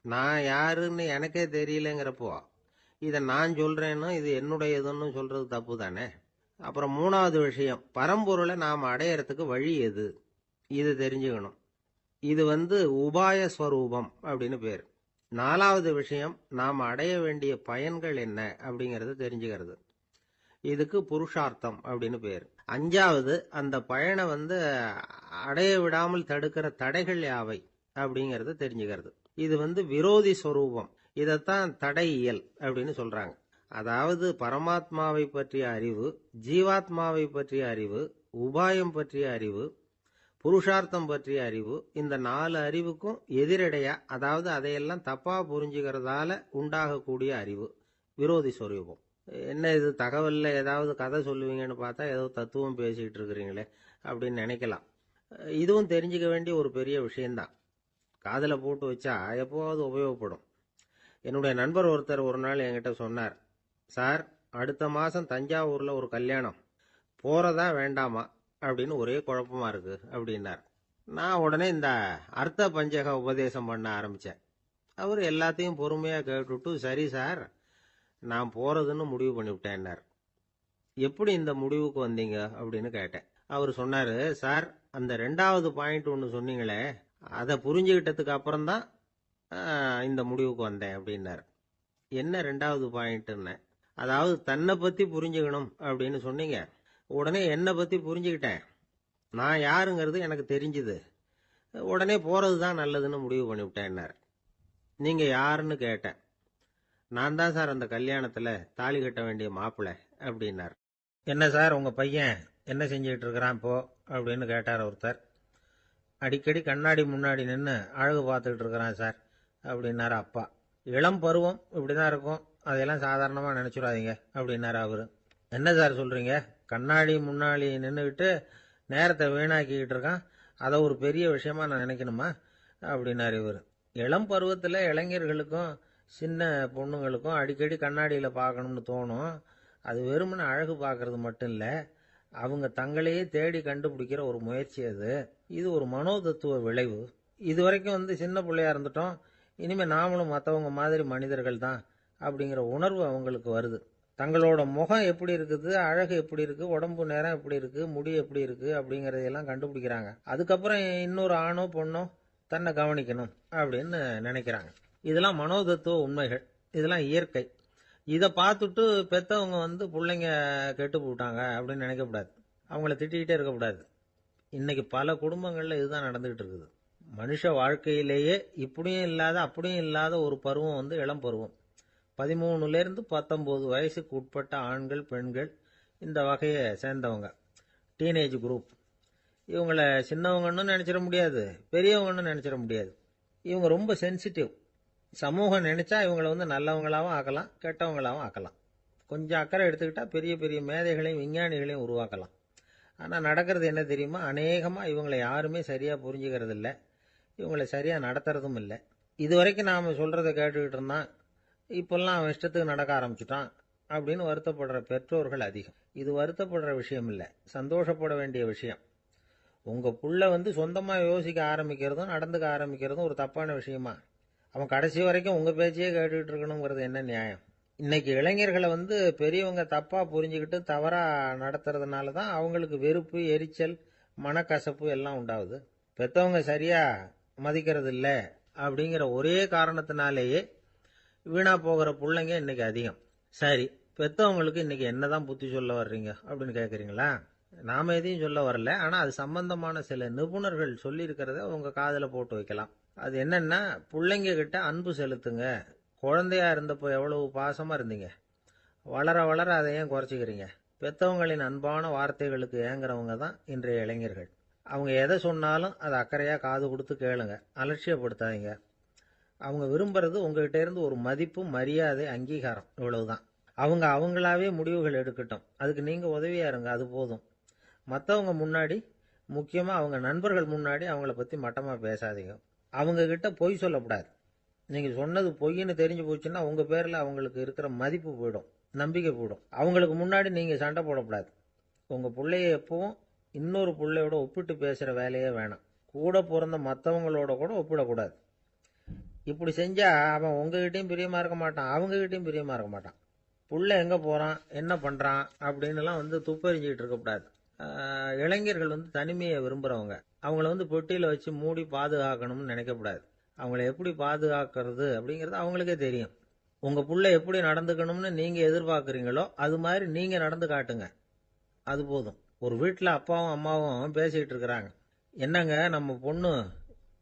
Speaker 3: நான் யாருன்னு எனக்கே தெரியலங்கிறப்போ இதை நான் சொல்றேன்னு இது என்னுடையதுன்னு சொல்றது தப்பு தானே. அப்புறம் 3வது விஷயம், பரம்பொருளை நாம் அடையறதுக்கு வழி எது, இது தெரிஞ்சுக்கணும். இது உபாய ஸ்வரூபம் அப்படின்னு பேர். 4வது விஷயம், நாம் அடைய வேண்டிய பயன்கள் என்ன அப்படிங்கறத தெரிஞ்சுக்கிறது. இதுக்கு புருஷார்த்தம் அப்படின்னு பேர். 5வது அந்த பயனை அடைய விடாமல் தடுக்கிற தடைகள் யாவை அப்படிங்கறத தெரிஞ்சுக்கிறது. இது விரோதி ஸ்வரூபம். இதத்தான் தடையியல் அப்படின்னு சொல்றாங்க. அதாவது பரமாத்மாவை பற்றிய அறிவு, ஜீவாத்மாவை பற்றிய அறிவு, உபாயம் பற்றிய அறிவு, புருஷார்த்தம் பற்றிய அறிவு, இந்த 4 அறிவுக்கும் எதிரடையா, அதாவது அதையெல்லாம் தப்பா புரிஞ்சுக்கிறதால உண்டாகக்கூடிய அறிவு விரோதி ஸ்வரூபம். என்ன இது தகவல்ல ஏதாவது கதை சொல்லுவீங்கன்னு பார்த்தா ஏதோ தத்துவம் பேசிக்கிட்டு இருக்கிறீங்களே அப்படின்னு நினைக்கலாம். இதுவும் தெரிஞ்சுக்க வேண்டிய ஒரு பெரிய விஷயம்தான். காதல போட்டு வச்சா எப்போவாவது உபயோகப்படும். என்னுடைய நண்பர் ஒருத்தர் ஒரு நாள் என்கிட்ட சொன்னார், சார், அடுத்த மாசம் தஞ்சாவூர்ல ஒரு கல்யாணம், போறதா வேண்டாமா அப்படின்னு ஒரே குழப்பமா இருக்கு அப்படின்னார். நான் உடனே இந்த அர்த்த பஞ்சக உபதேசம் பண்ண ஆரம்பிச்சேன். அவர் எல்லாத்தையும் பொறுமையா கேட்டுட்டு, சரி சார், நான் போறதுன்னு முடிவு பண்ணிவிட்டேன்னார். எப்படி இந்த முடிவுக்கு வந்தீங்க அப்படின்னு கேட்டேன். அவர் சொன்னாரு, சார், அந்த 2வது பாயிண்ட் ஒன்று சொன்னீங்களே, அதை புரிஞ்சுக்கிட்டதுக்கு அப்புறம்தான் இந்த முடிவுக்கு வந்தேன் அப்படின்னாரு. என்ன 2வது பாயிண்ட்னு? அதாவது தன்னை பத்தி புரிஞ்சுக்கணும் அப்படின்னு சொன்னீங்க. உடனே என்னை பத்தி புரிஞ்சுக்கிட்டேன். நான் யாருங்கிறது எனக்கு தெரிஞ்சுது. உடனே போறது தான் நல்லதுன்னு முடிவு பண்ணிவிட்டேன்னார். நீங்க யாருன்னு கேட்டேன். நான் தான் சார் அந்த கல்யாணத்துல தாலி கட்ட வேண்டிய மாப்பிள்ளை அப்படின்னார். என்ன சார், உங்க பையன் என்ன செஞ்சுட்டு இருக்கிறான் இப்போ அப்படின்னு கேட்டார் ஒருத்தர். அடிக்கடி கண்ணாடி முன்னாடி நின்று அழகு பார்த்துக்கிட்டு இருக்கிறான் சார் அப்படின்னாரு அப்பா. இளம் பருவம் இப்படிதான் இருக்கும், அதையெல்லாம் சாதாரணமா நினைச்சுடாதீங்க அப்படின்னாரு அவரு. என்ன சார் சொல்றீங்க, கண்ணாடி முன்னாடி நின்றுக்கிட்டு நேரத்தை வீணாக்கிக்கிட்டு இருக்கான், அதை ஒரு பெரிய விஷயமா நான் நினைக்கணுமா அப்படின்னாரு இவர். இளம் பருவத்தில் இளைஞர்களுக்கும் சின்ன பொண்ணுங்களுக்கும் அடிக்கடி கண்ணாடியில் பார்க்கணும்னு தோணும். அது வெறுமனே அழகு பார்க்கறது மட்டும் இல்லை, அவங்க தங்களையே தேடி கண்டுபிடிக்கிற ஒரு முயற்சி அது. இது ஒரு மனோதத்துவ விளைவு. இது வரைக்கும் சின்ன பிள்ளையா இருந்துட்டோம், இனிமேல் நாமளும் மற்றவங்க மாதிரி மனிதர்கள் தான் அப்படிங்கிற உணர்வு அவங்களுக்கு வருது. தங்களோட முகம் எப்படி இருக்குது, அழகு எப்படி இருக்கு, உடம்பு நேரம் எப்படி இருக்கு, முடி எப்படி இருக்கு அப்படிங்கறதையெல்லாம் கண்டுபிடிக்கிறாங்க. அதுக்கப்புறம் இன்னொரு ஆணோ பொண்ணோ தன்னை கவனிக்கணும் அப்படின்னு நினைக்கிறாங்க. இதெல்லாம் மனோதத்துவ உண்மைகள், இதெல்லாம் இயற்கை. இதை பார்த்துட்டு பெத்தவங்க பிள்ளைங்க கெட்டு போட்டாங்க அப்படின்னு நினைக்கக்கூடாது, அவங்கள திட்டிக்கிட்டே இருக்கக்கூடாது. இன்னைக்கு பல குடும்பங்கள்ல இதுதான் நடந்துகிட்டு இருக்குது. மனுஷ வாழ்க்கையிலேயே இப்படியும் இல்லாத அப்படியும் இல்லாத ஒரு பருவம் இளம் பருவம். 13லேருந்து 19 வயசுக்கு உட்பட்ட ஆண்கள் பெண்கள் இந்த வகையை சேர்ந்தவங்க, டீனேஜ் குரூப். இவங்கள சின்னவங்கன்னு நினைச்சிட முடியாது, பெரியவங்கன்னு நினைச்சிட முடியாது. இவங்க ரொம்ப சென்சிட்டிவ். சமூகம் நினைச்சா இவங்களை நல்லவங்களாவும் ஆக்கலாம், கெட்டவங்களாவும் ஆக்கலாம். கொஞ்சம் அக்கறை எடுத்துக்கிட்டா பெரிய பெரிய மேதைகளையும் விஞ்ஞானிகளையும் உருவாக்கலாம். ஆனால் நடக்கிறது என்ன தெரியுமா, அநேகமாக இவங்களை யாருமே சரியாக புரிஞ்சுக்கிறது இல்லை, இவங்களை சரியாக நடத்துறதும் இல்லை. இது வரைக்கும் நாம் சொல்கிறத கேட்டுக்கிட்டு இருந்தான், இப்பெல்லாம் அவன் இஷ்டத்துக்கு நடக்க ஆரம்பிச்சுட்டான் அப்படின்னு வருத்தப்படுற பெற்றோர்கள் அதிகம். இது வருத்தப்படுற விஷயம் இல்லை, சந்தோஷப்பட வேண்டிய விஷயம். உங்கள் புள்ள சொந்தமாக யோசிக்க ஆரம்பிக்கிறதும் நடந்துக்க ஆரம்பிக்கிறதும் ஒரு தப்பான விஷயமா? அவன் கடைசி வரைக்கும் உங்கள் பேச்சையே கேட்டுக்கிட்டு இருக்கணுங்கிறது என்ன நியாயம்? இன்னைக்கு இளைஞர்களை பெரியவங்க தப்பாக புரிஞ்சுக்கிட்டு தவறாக நடத்துறதுனால தான் அவங்களுக்கு வெறுப்பு, எரிச்சல், மனக்கசப்பு எல்லாம் உண்டாகுது. பெற்றவங்க சரியாக மதிக்கிறது இல்லை அப்படிங்கிற ஒரே காரணத்தினாலேயே வீணா போகிற பிள்ளைங்க இன்னைக்கு அதிகம். சரி, பெற்றவங்களுக்கு இன்னைக்கு என்னதான் புத்தி சொல்ல வர்றீங்க அப்படின்னு கேட்குறீங்களா? நாம எதையும் சொல்ல வரல, ஆனால் அது சம்பந்தமான சில நிபுணர்கள் சொல்லி இருக்கிறத உங்க காதில் போட்டு வைக்கலாம். அது என்னன்னா, பிள்ளைங்க கிட்ட அன்பு செலுத்துங்க. குழந்தையா இருந்தப்போ எவ்வளவு பாசமா இருந்தீங்க, வளர வளர அதை ஏன் குறைச்சிக்கிறீங்க? பெற்றவங்களின் அன்பான வார்த்தைகளுக்கு ஏங்குறவங்க தான் இன்றைய இளைஞர்கள். அவங்க எதை சொன்னாலும் அதை அக்கறையா காது கொடுத்து கேளுங்க, அலட்சியப்படுத்தாதீங்க. அவங்க விரும்புறது உங்ககிட்ட இருந்து ஒரு மதிப்பு, மரியாதை, அங்கீகாரம், இவ்வளவுதான். அவங்க அவங்களாவே முடிவுகள் எடுக்கட்டும், அதுக்கு நீங்க உதவியா இருங்க, அது போதும். மற்றவங்க முன்னாடி, முக்கியமா அவங்க நண்பர்கள் முன்னாடி அவங்கள பத்தி மட்டமா பேசாதீங்க. அவங்க கிட்ட பொய் சொல்லக்கூடாது. நீங்க சொன்னது பொய்ன்னு தெரிஞ்சு போச்சுன்னா உங்க பேர்ல அவங்களுக்கு இருக்கிற மதிப்பு போயிடும், நம்பிக்கை போயிடும். அவங்களுக்கு முன்னாடி நீங்க சண்டை போடக்கூடாது. உங்க பிள்ளைய எப்பவும் இன்னொரு பிள்ளையோட ஒப்பிட்டு பேசுற வேலையே வேணாம். கூட பிறந்த மற்றவங்களோட கூட ஒப்பிடக்கூடாது. இப்படி செஞ்சா அவன் உங்ககிட்டயும் பிரியமா இருக்க மாட்டான், அவங்க கிட்டயும் பிரியமா இருக்க மாட்டான். புள்ள எங்க போறான், என்ன பண்றான் அப்படின்னுலாம் துப்பறிஞ்சிக்கிட்டு இருக்கக்கூடாது. இளைஞர்கள் தனிமையை விரும்புறவங்க. அவங்கள பெட்டியில வச்சு மூடி பாதுகாக்கணும்னு நினைக்கக்கூடாது. அவங்கள எப்படி பாதுகாக்கிறது அப்படிங்கிறது அவங்களுக்கே தெரியும். உங்க புள்ள எப்படி நடந்துக்கணும்னு நீங்க எதிர்பார்க்குறீங்களோ அது மாதிரி நீங்க நடந்து காட்டுங்க, அது போதும். ஒரு வீட்டில் அப்பாவும் அம்மாவும் பேசிக்கிட்டு இருக்கிறாங்க. என்னங்க, நம்ம பொண்ணு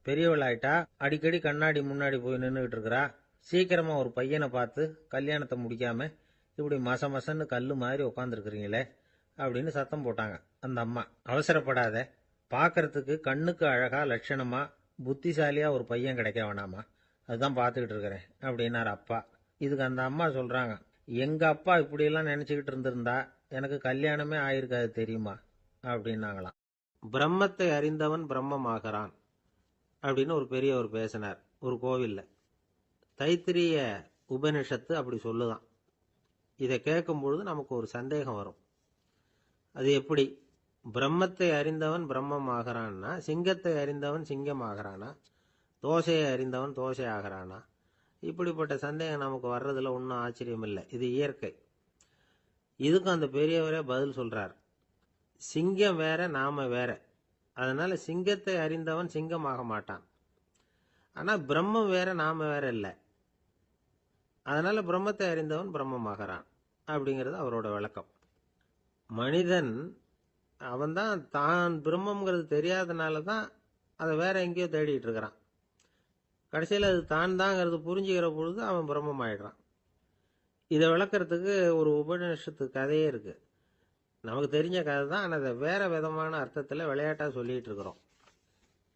Speaker 3: பெரியவள் ஆயிட்டா, அடிக்கடி கண்ணாடி முன்னாடி போய் நின்றுகிட்டு இருக்கிறா, சீக்கிரமா ஒரு பையனை பார்த்து கல்யாணத்தை முடிக்காம இப்படி மசன்னு கல்லு மாதிரி உட்காந்துருக்குறீங்களே அப்படின்னு சத்தம் போட்டாங்க அந்த அம்மா. அவசரப்படாத, பார்க்கறதுக்கு கண்ணுக்கு அழகா லட்சணமா புத்திசாலியா ஒரு பையன் கிடைக்க வேணாமா, அதுதான் பார்த்துக்கிட்டு இருக்கிறேன் அப்படின்னாரு அப்பா. இதுக்கு அந்த அம்மா சொல்றாங்க, எங்க அப்பா இப்படியெல்லாம் நினைச்சுக்கிட்டு இருந்திருந்தா எனக்கு கல்யாணமே ஆயிருக்காது தெரியுமா அப்படின்னாங்களாம். பிரம்மத்தை அறிந்தவன் பிரம்மமாகிறான் அப்படின்னு ஒரு பெரியவர் பேசினார் ஒரு கோவில்ல. தைத்திரிய உபனிஷத்து அப்படி சொல்லுதான். இதை கேட்கும் பொழுது நமக்கு ஒரு சந்தேகம் வரும். அது எப்படி? பிரம்மத்தை அறிந்தவன் பிரம்மம் ஆகிறான்னா, சிங்கத்தை அறிந்தவன் சிங்கம் ஆகிறானா, தோசையை அறிந்தவன் தோசை ஆகிறானா? இப்படிப்பட்ட சந்தேகம் நமக்கு வர்றதுல ஒன்றும் ஆச்சரியம் இல்லை. இது இயற்கை. இதுக்கும் அந்த பெரியவரே பதில் சொல்றார். சிங்கம் வேற, நாம வேற. அதனால சிங்கத்தை அறிந்தவன் சிங்கம் ஆக மாட்டான். ஆனா பிரம்மம் வேற, நாம வேற இல்லை. அதனால பிரம்மத்தை அறிந்தவன் பிரம்மம் ஆகிறான் அப்படிங்கிறது அவரோட விளக்கம். மனிதன் அவன்தான் தான் பிரம்மங்கிறது தெரியாதனால தான் அதை வேற எங்கேயோ தேடிட்டு இருக்கிறான். கடைசியில் அது தான் தாங்கிறது புரிஞ்சுக்கிற பொழுது அவன் பிரம்மம் ஆயிடுறான். இதை விளக்கறதுக்கு ஒரு உபநிஷத்து கதையே இருக்கு. நமக்கு தெரிஞ்ச கதை தான், ஆனால் அதை வேற விதமான அர்த்தத்தில் விளையாட்டாக சொல்லிட்டு இருக்கிறோம்.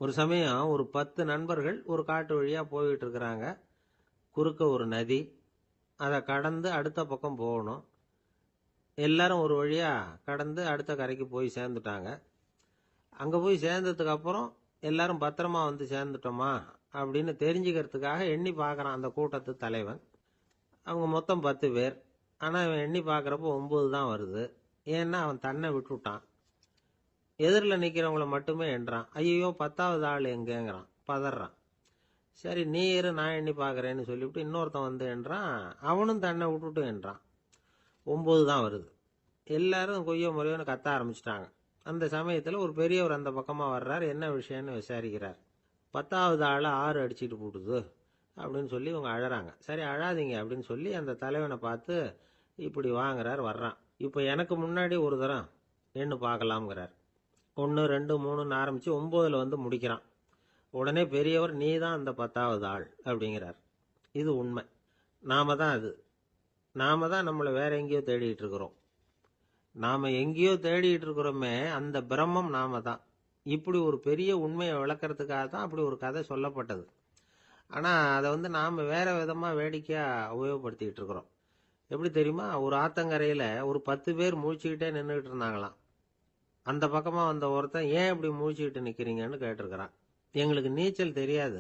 Speaker 3: ஒரு சமயம் ஒரு 10 நண்பர்கள் ஒரு காட்டு வழியாக போயிட்டு இருக்கிறாங்க. குறுக்க ஒரு நதி, அதை கடந்து அடுத்த பக்கம் போகணும். எல்லாரும் ஒரு வழியாக கடந்து அடுத்த கரைக்கு போய் சேர்ந்துட்டாங்க. அங்கே போய் சேர்ந்ததுக்கு அப்புறம் எல்லாரும் பத்திரமா வந்து சேர்ந்துட்டோமா அப்படின்னு தெரிஞ்சுக்கிறதுக்காக எண்ணி பார்க்குறான் அந்த கூட்டத்து தலைவன். அவங்க மொத்தம் 10 பேர். ஆனால் அவன் எண்ணி பார்க்குறப்போ 9 தான் வருது. ஏன்னா அவன் தன்னை விட்டுட்டான். எதிரில் நிற்கிறவங்கள மட்டுமே எண்றான். ஐயோ 10வது ஆள் எங்கேங்கிறான், பதறான். சரி நீ இரு, நான் எண்ணி பார்க்குறேன்னு சொல்லிவிட்டு இன்னொருத்தன் வந்து என்றான். அவனும் தன்னை விட்டுட்டு என்றான். 9 தான் வருது. எல்லாரும் கொய்யோ முறையோன்னு கத்த ஆரம்பிச்சிட்டாங்க. அந்த சமயத்தில் ஒரு பெரியவர் அந்த பக்கமாக வர்றார். என்ன விஷயம்னு விசாரிக்கிறார். 10வது ஆள் 6 அடிச்சுட்டு போட்டுது அப்படின்னு சொல்லி இவங்க அழறாங்க. சரி அழாதீங்க அப்படின்னு சொல்லி அந்த தலைவனை பார்த்து இப்படி வாங்குறார். வர்றான். இப்போ எனக்கு முன்னாடி ஒரு தரம் எண்ணு பார்க்கலாம்ங்கிறார். 1 2 3ன்னு ஆரம்பித்து 9ல் வந்து முடிக்கிறான். உடனே பெரியவர் நீ தான் அந்த 10வது ஆள் அப்படிங்கிறார். இது உண்மை. நாம தான் அது. நாம தான் நம்மளை வேற எங்கேயோ தேடிட்டு இருக்கிறோம். நாம எங்கேயோ தேடிட்டு இருக்கிறோமே, அந்த பிரம்மம் நாம தான். இப்படி ஒரு பெரிய உண்மையை விளக்கறதுக்காக தான் அப்படி ஒரு கதை சொல்லப்பட்டது. ஆனால் அதை வந்து நாம் வேற விதமாக வேடிக்கையாக உபயோகப்படுத்திக்கிட்டு இருக்கிறோம். எப்படி தெரியுமா? ஒரு ஆத்தங்கரையில் ஒரு 10 பேர் முழிச்சுக்கிட்டே நின்றுக்கிட்டு இருந்தாங்களாம். அந்த பக்கமாக வந்த ஒருத்தன் ஏன் இப்படி முழிச்சுக்கிட்டு நிற்கிறீங்கன்னு கேட்டிருக்கிறான். எங்களுக்கு நீச்சல் தெரியாது,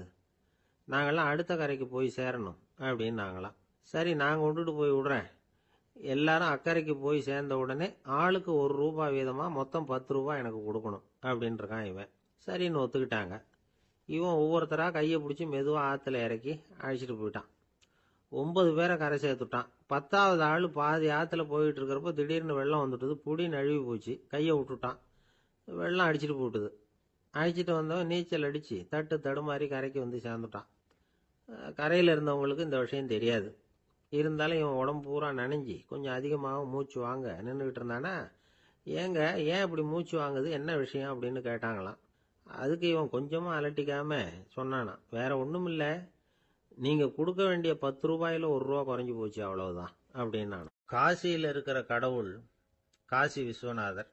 Speaker 3: நாங்கள்லாம் அடுத்த கரைக்கு போய் சேரணும் அப்படின்னு நாங்களாம். சரி நான் கொண்டுட்டு போய் விடுறேன். எல்லாரும் அக்கறைக்கு போய் சேர்ந்த உடனே ஆளுக்கு ₹1 வீதமாக மொத்தம் ₹10 எனக்கு கொடுக்கணும் அப்படின்னு இருக்கான் இவன். சரின்னு ஒத்துக்கிட்டாங்க. இவன் ஒவ்வொருத்தராக கையை பிடிச்சி மெதுவாக ஆற்றுல இறக்கி அழைச்சிட்டு போயிட்டான். 9 பேரை கரை சேர்த்துட்டான். 10வது ஆள் பாதி ஆற்றுல போயிட்டு இருக்கிறப்போ திடீர்னு வெள்ளம் வந்துட்டுது. புடி நழுவி போச்சு. கையை விட்டுட்டான். வெள்ளம் அடிச்சிட்டு போட்டுது. அழைச்சிட்டு வந்தவன் நீச்சல் அடித்து தட்டு தடுமாறி கரைக்கு வந்து சேர்ந்துட்டான். கரையில் இருந்தவங்களுக்கு இந்த விஷயம் தெரியாது. இருந்தாலும் இவன் உடம்பு பூரா நனைஞ்சி கொஞ்சம் அதிகமாக மூச்சு வாங்க நின்றுக்கிட்டு இருந்தானா, ஏங்க ஏன் இப்படி மூச்சு வாங்குது, என்ன விஷயம் அப்படின்னு கேட்டாங்களாம். அதுக்கு இவன் கொஞ்சமாக அலட்டிக்காம சொன்னானா, வேற ஒன்றும் இல்லை, நீங்கள் கொடுக்க வேண்டிய ₹10 ₹1 குறைஞ்சி போச்சு அவ்வளவுதான் அப்படின்னா. காசியில் இருக்கிற கடவுள் காசி விஸ்வநாதர்,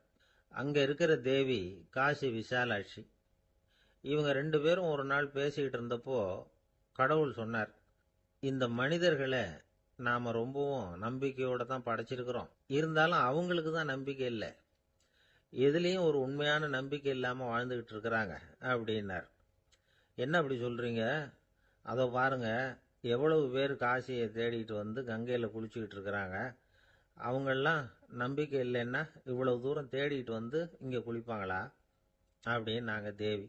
Speaker 3: அங்கே இருக்கிற தேவி காசி விசாலாட்சி. இவங்க 2 பேரும் ஒரு நாள் பேசிக்கிட்டு இருந்தப்போ கடவுள் சொன்னார், இந்த மனிதர்களை நாம் ரொம்பவும் நம்பிக்கையோடு தான் படைச்சிருக்கிறோம். இருந்தாலும் அவங்களுக்கு தான் நம்பிக்கை இல்லை, எதுலேயும் ஒரு உண்மையான நம்பிக்கை இல்லாமல் வாழ்ந்துக்கிட்டு இருக்கிறாங்க அப்படின்னார். என்ன அப்படி சொல்கிறீங்க? அதை பாருங்க, எவ்வளவு பேர் காசியை தேடிட்டு வந்து கங்கையில் குளிச்சுக்கிட்டு இருக்கிறாங்க. அவங்கெல்லாம் நம்பிக்கை இல்லைன்னா இவ்வளவு தூரம் தேடிட்டு வந்து இங்கே குளிப்பாங்களா அப்படின்னு நாங்கள் தேவி.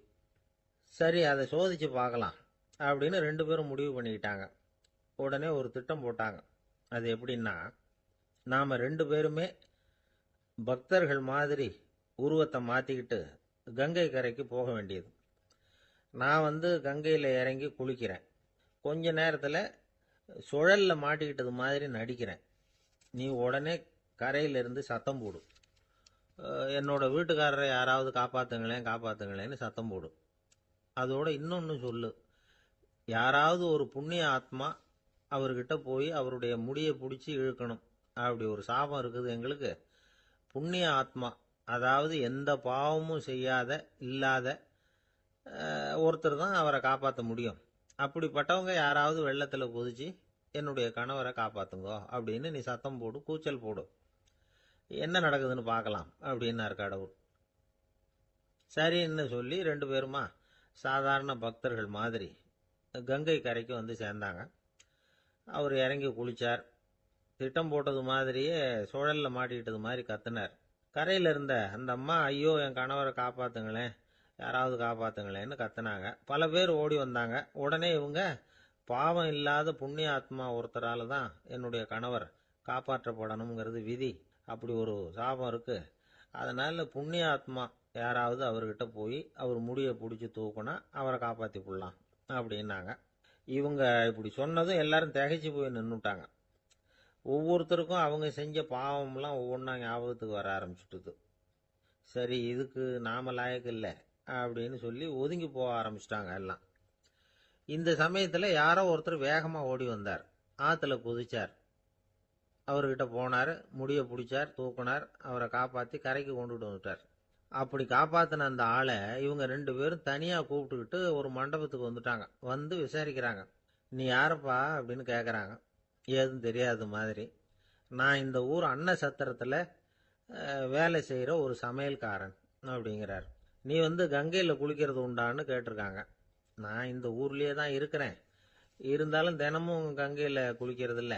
Speaker 3: சரி அதை சோதித்து பார்க்கலாம் அப்படின்னு 2 பேரும் முடிவு பண்ணிக்கிட்டாங்க. உடனே ஒரு திட்டம் போட்டாங்க. அது எப்படின்னா, நாம் 2 பேருமே பக்தர்கள் மாதிரி உருவத்தை மாற்றிக்கிட்டு கங்கை கரைக்கு போக வேண்டியது. நான் வந்து கங்கையில் இறங்கி குளிக்கிறேன். கொஞ்ச நேரத்தில் சுழலில் மாட்டிக்கிட்டது மாதிரி நடிக்கிறேன். நீ உடனே கரையிலிருந்து சத்தம் போடு, என்னோட வீட்டுக்காரரை யாராவது காப்பாற்றுங்களேன் காப்பாற்றுங்களேன்னு சத்தம் போடு. அதோட இன்னொன்று சொல்லு, யாராவது ஒரு புண்ணிய ஆத்மா அவர்கிட்ட போய் அவருடைய முடியை பிடிச்சி இழுக்கணும். அப்படி ஒரு சாபம் இருக்குது எங்களுக்கு. புண்ணிய ஆத்மா, அதாவது எந்த பாவமும் செய்யாத இல்லாத ஒருத்தர் தான் அவரை காப்பாற்ற முடியும். அப்படிப்பட்டவங்க யாராவது வெள்ளத்தில் குதிச்சு என்னுடைய கணவரை காப்பாற்றுங்கோ அப்படின்னு நீ சத்தம் போடு, கூச்சல் போடு, என்ன நடக்குதுன்னு பார்க்கலாம் அப்படின்னார் கடவுள். சரின்னு சொல்லி 2 பேருமா சாதாரண பக்தர்கள் மாதிரி கங்கை கரைக்கு வந்து சேர்ந்தாங்க. அவர் இறங்கி குளித்தார். திட்டம் போட்டது மாதிரியே சுழல்ல மாட்டிக்கிட்டது மாதிரி கத்துனார். கரையில இருந்த அந்த அம்மா, ஐயோ என் கணவரை காப்பாத்துங்களேன், யாராவது காப்பாத்துங்களேன்னு கத்துனாங்க. பல பேர் ஓடி வந்தாங்க. உடனே இவங்க, பாவம் இல்லாத புண்ணிய ஆத்மா ஒருத்தரால தான் என்னுடைய கணவர் காப்பாற்றப்படணுங்கிறது விதி, அப்படி ஒரு சாபம் இருக்கு, அதனால புண்ணிய ஆத்மா யாராவது அவர்கிட்ட போய் அவர் முடியை பிடிச்சி தூக்குனா அவரை காப்பாத்தி போடலாம் அப்படின்னாங்க. இவங்க இப்படி சொன்னதும் எல்லாரும் திகைச்சு போய் நின்னுட்டாங்க. ஒவ்வொருத்தருக்கும் அவங்க செஞ்ச பாவம்லாம் ஒவ்வொன்றா ஞாபகத்துக்கு வர ஆரம்பிச்சுட்டுது. சரி, இதுக்கு நாம லாயக்கு இல்லை அப்படின்னு சொல்லி ஒதுங்கி போக ஆரம்பிச்சிட்டாங்க எல்லாம். இந்த சமயத்துல யாரோ ஒருத்தர் வேகமா ஓடி வந்தார். ஆத்துல குதிச்சார். அவர்கிட்ட போனார், முடிய பிடிச்சார், தூக்குனார், அவரை காப்பாத்தி கரைக்கு கொண்டுட்டு வந்துட்டார். அப்படி காப்பாத்தின அந்த ஆளை இவங்க 2 பேரும் தனியா கூப்பிட்டுக்கிட்டு ஒரு மண்டபத்துக்கு வந்துட்டாங்க. வந்து விசாரிக்கிறாங்க. நீ யாரப்பா அப்படின்னு கேக்குறாங்க. ஏதும் தெரியாத மாதிரி. நான் இந்த ஊர் அன்ன சத்திரத்துல வேலை செய்யற ஒரு சமையல்காரன் அப்படிங்கிறார். நீ வந்து கங்கையில குளிக்கிறது உண்டான்னு கேட்டிருக்காங்க. நான் இந்த ஊர்லயே தான் இருக்கிறேன், இருந்தாலும் தினமும் கங்கையில குளிக்கிறது இல்ல,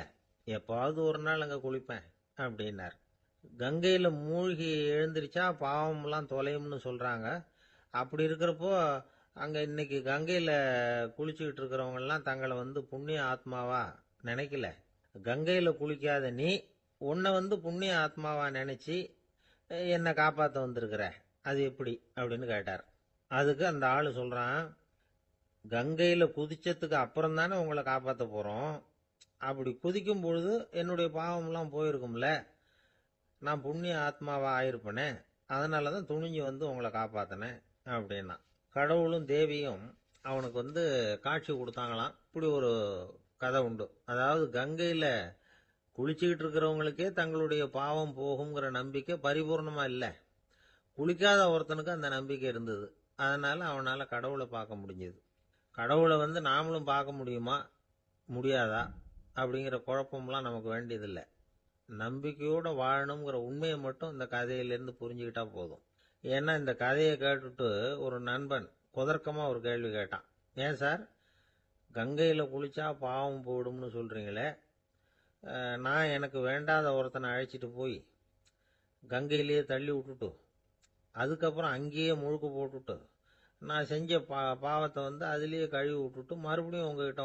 Speaker 3: எப்பாவது ஒரு நாள் அங்க குளிப்பேன் அப்படின்னார். கங்கையில மூழ்கி எழுந்திருச்சா பாவம்லாம் தொலையும்னு சொல்றாங்க. அப்படி இருக்கிறப்போ அங்க இன்னைக்கு கங்கையில குளிச்சுக்கிட்டு இருக்கிறவங்க எல்லாம் தங்களை வந்து புண்ணிய ஆத்மாவா நினைக்கல. கங்கையில குளிக்காத நீ உன்னை வந்து புண்ணிய ஆத்மாவா நினைச்சு என்னை காப்பாத்த வந்திருக்கிற, அது எப்படி அப்படின்னு கேட்டார். அதுக்கு அந்த ஆளு சொல்றான், கங்கையில குதிச்சதுக்கு அப்புறம் தானே உங்களை காப்பாத்த போறோம், அப்படி குதிக்கும் பொழுது என்னுடைய பாவம்லாம் போயிருக்கும்ல, நான் புண்ணிய ஆத்மாவா ஆயிருப்பனே, அதனாலதான் துணிஞ்சு வந்து உங்களை காப்பாத்தினேன் அப்படின்னா. கடவுளும் தேவியும் அவனுக்கு வந்து காட்சி கொடுத்தாங்களாம். இப்படி ஒரு கதை உண்டு. அதாவது கங்கையில குளிச்சுக்கிட்டு இருக்கிறவங்களுக்கே தங்களுடைய பாவம் போகுங்கிற நம்பிக்கை பரிபூர்ணமா இல்ல, குளிக்காத ஒருத்தனுக்கு அந்த நம்பிக்கை இருந்தது. அதனால அவனால கடவுளை பார்க்க முடிஞ்சது. கடவுளை வந்து நாமளும் பார்க்க முடியுமா முடியாதா அப்படிங்கிற குழப்பம்லாம் நமக்கு வேண்டியதில்லை. நம்பிக்கையோட வாழணுங்கிற உண்மையை மட்டும் இந்த கதையிலிருந்து புரிஞ்சுக்கிட்டா போதும். ஏன்னா இந்த கதையை கேட்டுட்டு ஒரு நண்பன் குதர்க்கமா ஒரு கேள்வி கேட்டான். ஏன் சார், கங்கையில குளிச்சா பாவம் போயிடும்னு சொல்றீங்களே, நான் எனக்கு வேண்டாத ஒருத்தனை அழைச்சிட்டு போய் கங்கையிலேயே தள்ளி விட்டுட்டு அதுக்கப்புறம் அங்கேயே முழுக்க போட்டுட்டு நான் செஞ்ச பாவத்தை வந்து அதுலேயே கழுவி விட்டுட்டு மறுபடியும் உங்ககிட்ட